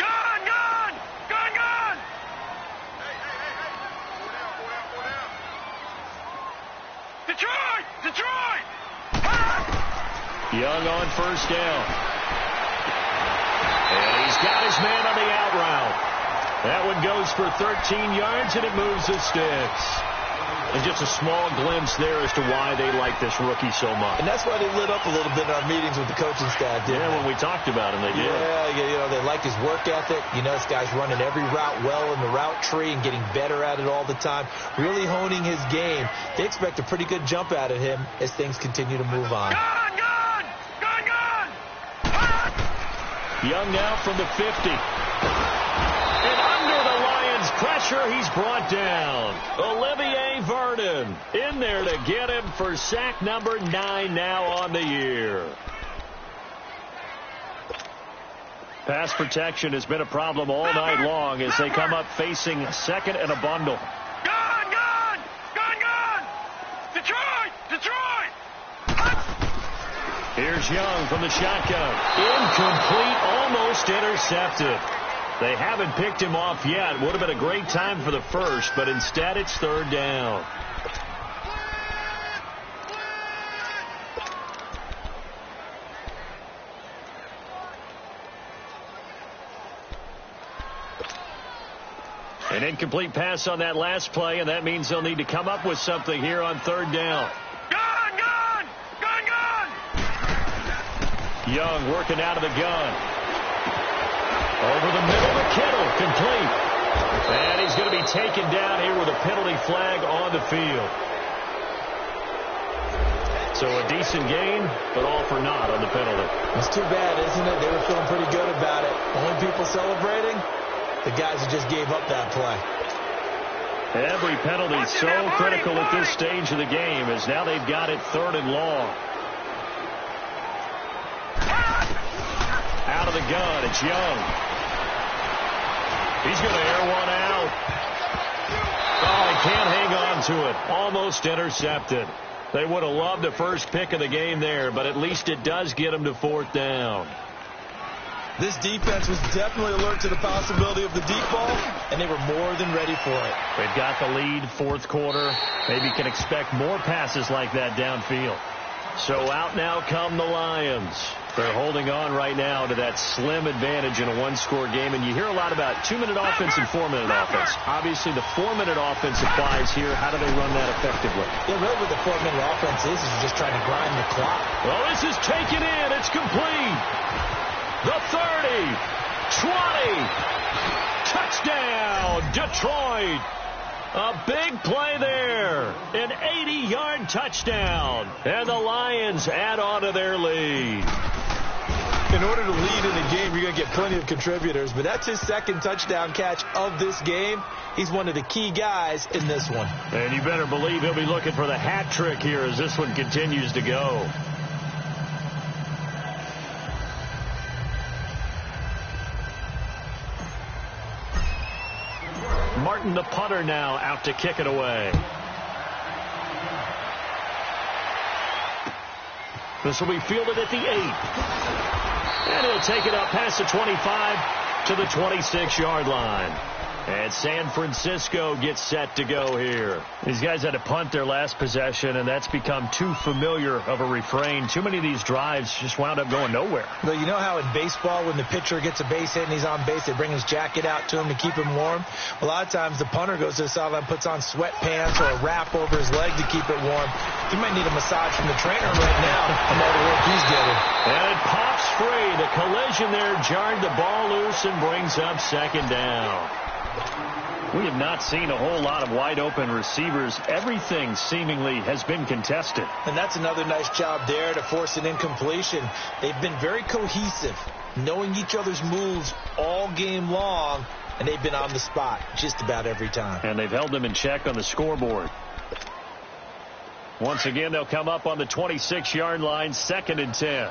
Gone! Gone! Gone! Gone! Detroit! Detroit! Young on first down. And he's got his man on the out route. That one goes for 13 yards, and it moves the sticks. And just a small glimpse there as to why they like this rookie so much. And that's why they lit up a little bit in our meetings with the coaching staff, didn't they? When we talked about him, they did. Yeah, they like his work ethic. This guy's running every route well in the route tree and getting better at it all the time, really honing his game. They expect a pretty good jump out of him as things continue to move on. Gone! Young now from the 50. And under the Lions' pressure, he's brought down. Olivier Vernon in there to get him for sack number 9 now on the year. Pass protection has been a problem all night long as they come up facing second and a bundle. Gone! Detroit! Here's Young from the shotgun. Incomplete, almost intercepted. They haven't picked him off yet. Would have been a great time for the first, but instead it's third down. An incomplete pass on that last play, and that means they'll need to come up with something here on third down. Gone! Young working out of the gun. Over the middle to Kittle, complete. And he's going to be taken down here with a penalty flag on the field. So a decent gain, but all for naught on the penalty. It's too bad, isn't it? They were feeling pretty good about it. Only people celebrating, the guys who just gave up that play. Every penalty so critical at this stage of the game as now they've got it third and long. Out of the gun, it's Young. He's going to air one out. Oh, he can't hang on to it. Almost intercepted. They would have loved the first pick of the game there, but at least it does get them to fourth down. This defense was definitely alert to the possibility of the deep ball, and they were more than ready for it. They've got the lead, fourth quarter. Maybe can expect more passes like that downfield. So out now come the Lions. They're holding on right now to that slim advantage in a one-score game. And you hear a lot about 2-minute offense and 4-minute offense. Obviously, the 4-minute offense applies here. How do they run that effectively? Yeah, really what the 4-minute offense is just trying to grind the clock. Well, this is taken in. It's complete. The 30, 20, touchdown, Detroit. A big play there, an 80-yard touchdown, and the Lions add on to their lead. In order to lead in a game, you're going to get plenty of contributors, but that's his second touchdown catch of this game. He's one of the key guys in this one. And you better believe he'll be looking for the hat trick here as this one continues to go. Martin, the punter, now out to kick it away. This will be fielded at the 8. And he'll take it up past the 25 to the 26-yard line. And San Francisco gets set to go here. These guys had to punt their last possession, and that's become too familiar of a refrain. Too many of these drives just wound up going nowhere. Well, you know how in baseball when the pitcher gets a base hit and he's on base, they bring his jacket out to him to keep him warm? A lot of times the punter goes to the sideline, puts on sweatpants or a wrap over his leg to keep it warm. He might need a massage from the trainer right now from all the work he's getting. And it pops free. The collision there jarred the ball loose and brings up second down. We have not seen a whole lot of wide-open receivers. Everything seemingly has been contested. And that's another nice job there to force an incompletion. They've been very cohesive, knowing each other's moves all game long, and they've been on the spot just about every time. And they've held them in check on the scoreboard. Once again, they'll come up on the 26-yard line, 2nd and 10.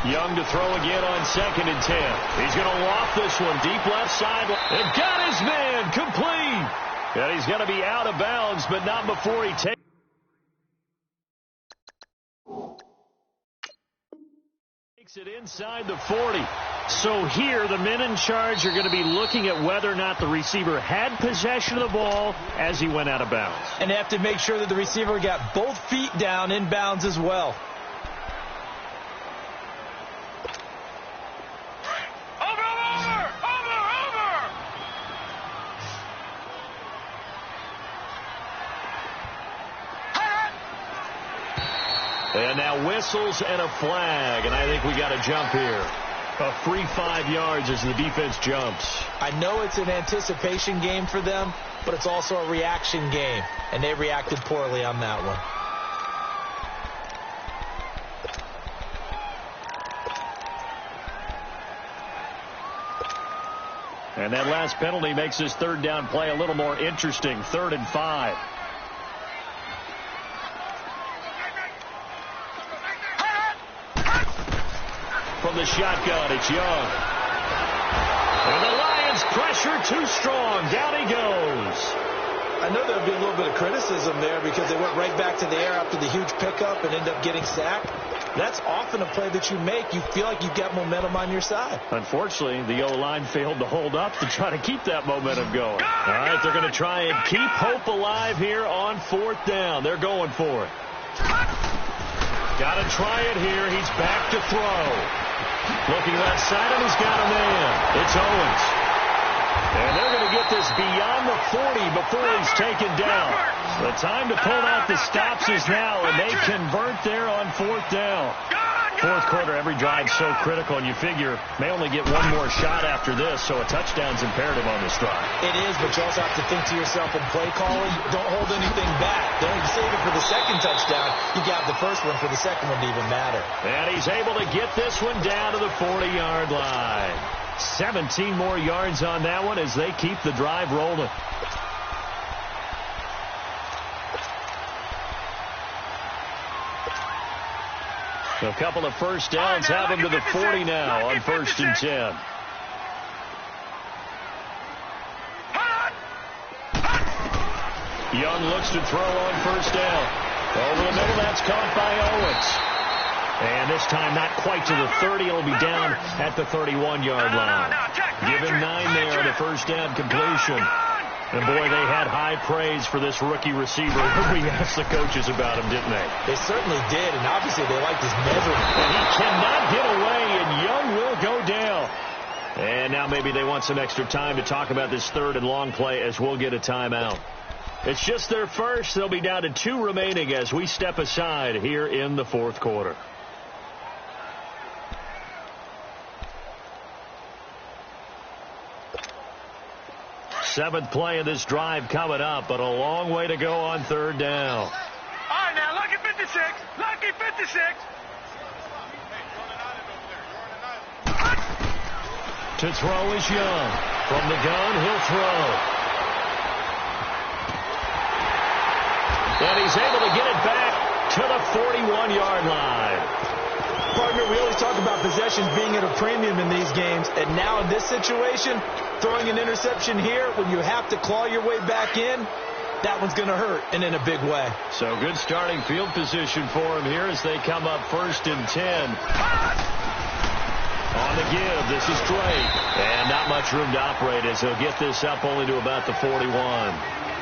Young to throw again on 2nd and 10. He's going to loft this one deep left side. And got his man complete. And he's going to be out of bounds, but not before he takes it inside the 40. So here, the men in charge are going to be looking at whether or not the receiver had possession of the ball as he went out of bounds. And they have to make sure that the receiver got both feet down in bounds as well. And now whistles and a flag, and I think we got a jump here. A free 5 yards as the defense jumps. I know it's an anticipation game for them, but it's also a reaction game, and they reacted poorly on that one. And that last penalty makes this third down play a little more interesting. 3rd and 5. From the shotgun, it's Young. And the Lions pressure too strong. Down he goes. I know there'll be a little bit of criticism there because they went right back to the air after the huge pickup and end up getting sacked. That's often a play that you make. You feel like you've got momentum on your side. Unfortunately, the O-line failed to hold up to try to keep that momentum going. All right, they're going to try and keep hope alive here on 4th down. They're going for it. Got to try it here. He's back to throw. Looking left side, and he's got a man. It's Owens. And they're going to get this beyond the 40 before he's taken down. The time to pull out the stops is now, and they convert there on 4th down. 4th quarter, every drive so critical, and you figure may only get one more shot after this, so a touchdown's imperative on this drive. It is, but you also have to think to yourself in play calling, don't hold anything back. Don't save it for the second touchdown. You got the first one for the second one to even matter. And he's able to get this one down to the 40-yard line. 17 more yards on that one as they keep the drive rolling. A couple of first downs have him to the 40 now on 1st and 10. Young looks to throw on 1st down. Over the middle, that's caught by Owens. And this time not quite to the 30. It'll be down at the 31-yard line. Give him 9 there on the 1st down completion. And, boy, they had high praise for this rookie receiver. We asked the coaches about him, didn't they? They certainly did, and obviously they liked his measurement. And he cannot get away, and Young will go down. And now maybe they want some extra time to talk about this 3rd and long play as we'll get a timeout. It's just their first. They'll be down to 2 remaining as we step aside here in the 4th quarter. Seventh play of this drive coming up, but a long way to go on 3rd down. All right, now, lucky 56. Lucky 56. To throw is Young. From the gun, he'll throw. And he's able to get it back to the 41-yard line. Partner, we always talk about possessions being at a premium in these games, and now in this situation, throwing an interception here when you have to claw your way back in, that one's going to hurt, and in a big way. So good starting field position for him here as they come up 1st and 10. On the give, this is Drake. And not much room to operate as he'll get this up only to about the 41.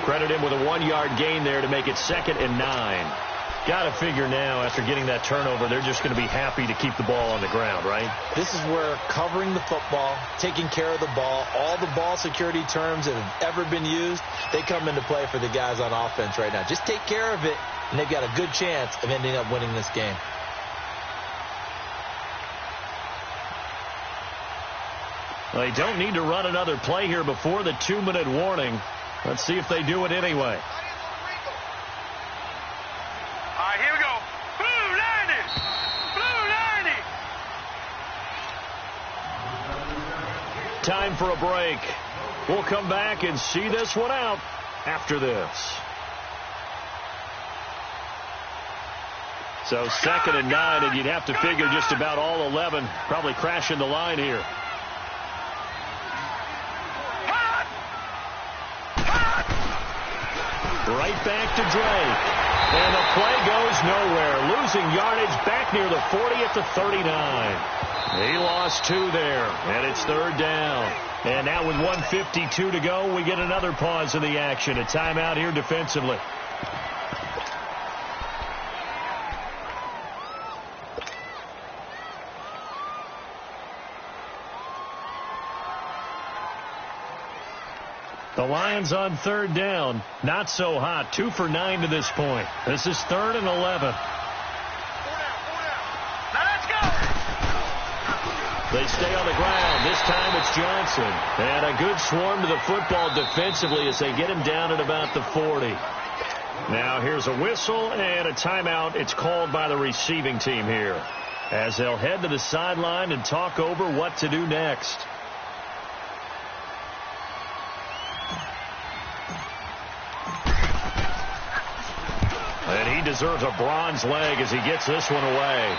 Credit him with a 1-yard gain there to make it 2nd and 9. Got to figure now, after getting that turnover, they're just going to be happy to keep the ball on the ground, right? This is where covering the football, taking care of the ball, all the ball security terms that have ever been used, they come into play for the guys on offense right now. Just take care of it, and they've got a good chance of ending up winning this game. They don't need to run another play here before the 2-minute warning. Let's see if they do it anyway. Time for a break. We'll come back and see this one out after this. So 2nd and 9, and you'd have to figure just about all 11 probably crashing the line here. Right back to Drake. And the play goes nowhere. Losing yardage back near the 40 at the 39. He lost 2 there, and it's 3rd down. And now with 1:52 to go, we get another pause in the action. A timeout here defensively. The Lions on 3rd down. Not so hot. 2 for 9 to this point. This is 3rd and 11. They stay on the ground. This time it's Johnson. And a good swarm to the football defensively as they get him down at about the 40. Now here's a whistle and a timeout. It's called by the receiving team here, as they'll head to the sideline and talk over what to do next. And he deserves a bronze leg as he gets this one away.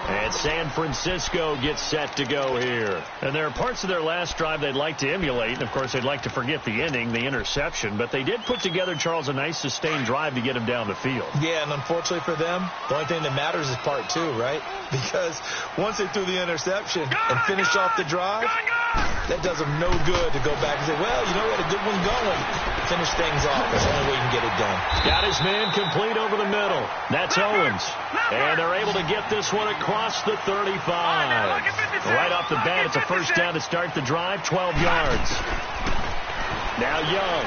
And San Francisco gets set to go here. And there are parts of their last drive they'd like to emulate. And, of course, they'd like to forget the inning, the interception. But they did put together, Charles, a nice sustained drive to get him down the field. Yeah, and unfortunately for them, the only thing that matters is part two, right? Because once they threw the interception and finished off the drive, that does them no good to go back and say, well, you know, we had a good one going. Finish things off. That's the only way you can get it done. Got his man complete over the middle. That's Owens. And they're able to get this one across the 35. Right off the bat, it's a first down to start the drive, 12 yards. Now Young.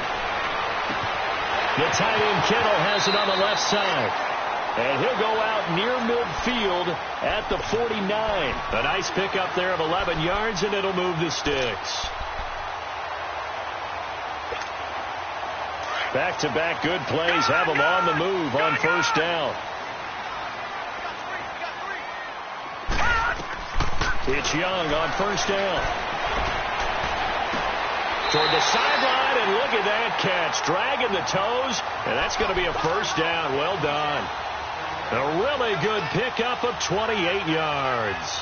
The tight end Kittle has it on the left side. And he'll go out near midfield at the 49. A nice pickup there of 11 yards, and it'll move the sticks. Back-to-back good plays have them on the move on first down. It's Young on first down. Toward the sideline, and look at that catch. Dragging the toes, and that's going to be a first down. Well done. A really good pickup of 28 yards.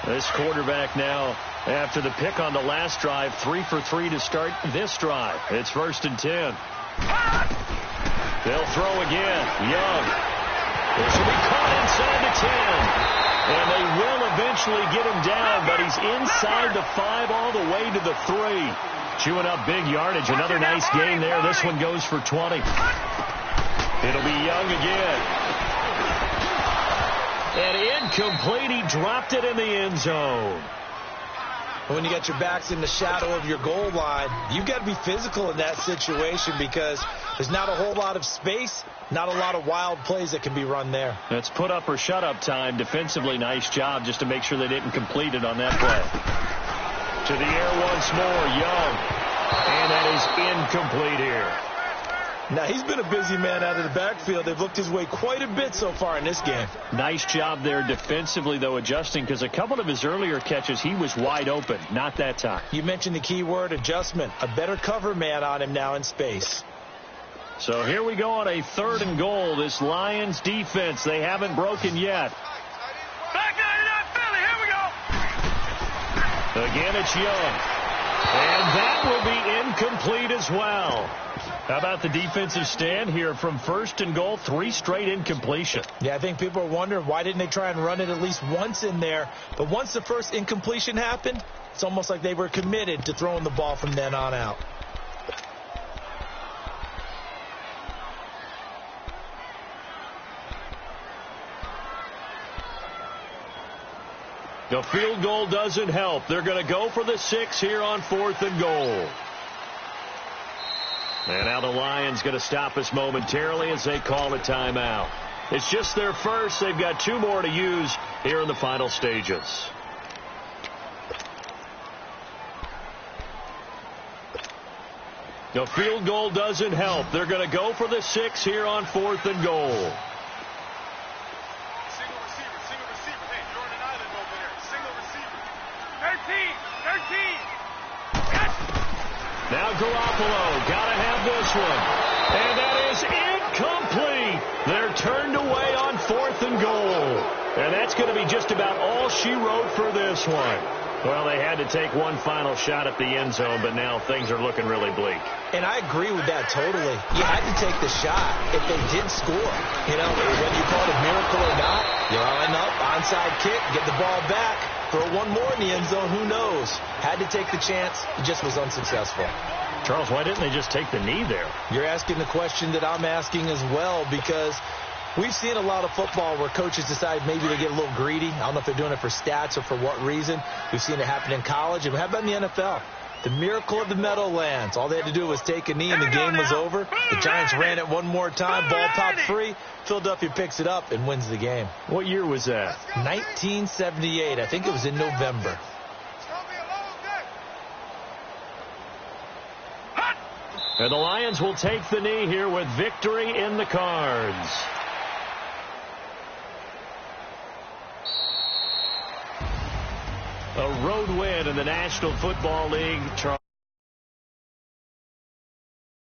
This quarterback now, after the pick on the last drive, 3 for 3 to start this drive. It's 1st and 10. They'll throw again. Young. This will be caught inside the 10. And they will eventually get him down, but he's inside the 5 all the way to the 3. Chewing up big yardage. Another nice gain there. This one goes for 20. It'll be Young again. And incomplete. He dropped it in the end zone. When you got your backs in the shadow of your goal line, you've got to be physical in that situation because there's not a whole lot of space, not a lot of wild plays that can be run there. That's put up or shut up time. Defensively, nice job just to make sure they didn't complete it on that play. To the air once more, Young. And that is incomplete here. Now, he's been a busy man out of the backfield. They've looked his way quite a bit so far in this game. Nice job there defensively, though, adjusting, because a couple of his earlier catches, he was wide open. Not that time. You mentioned the key word, adjustment. A better cover man on him now in space. So here we go on a 3rd and goal. This Lions defense, they haven't broken yet. Back 99 Philly, here we go. Again, it's Young. And that will be incomplete as well. How about the defensive stand here from 1st and goal, 3 straight incompletion? Yeah, I think people are wondering why didn't they try and run it at least once in there. But once the first incompletion happened, it's almost like they were committed to throwing the ball from then on out. The field goal doesn't help. They're going to go for the 6 here on 4th and goal. And now the Lions going to stop us momentarily as they call a timeout. It's just their first. They've got 2 more to use here in the final stages. The field goal doesn't help. They're going to go for the 6 here on 4th and goal. Single receiver. Hey, Jordan Island over there. Single receiver. 13. Yes. Now Garoppolo, gotta have this one. And that is incomplete. They're turned away on 4th and goal. And that's going to be just about all she wrote for this one. Well, they had to take one final shot at the end zone, but now things are looking really bleak. And I agree with that totally. You had to take the shot if they did score. You know, whether you call it a miracle or not, you line up, onside kick, get the ball back, throw one more in the end zone, who knows? Had to take the chance. It just was unsuccessful. Charles, why didn't they just take the knee there? You're asking the question that I'm asking as well, because we've seen a lot of football where coaches decide maybe they get a little greedy. I don't know if they're doing it for stats or for what reason. We've seen it happen in college. And how about in the NFL? The miracle of the Meadowlands. All they had to do was take a knee and the game was over. The Giants ran it one more time. Ball popped free. Philadelphia picks it up and wins the game. What year was that? 1978. I think it was in November. And the Lions will take the knee here with victory in the cards. A road win in the National Football League.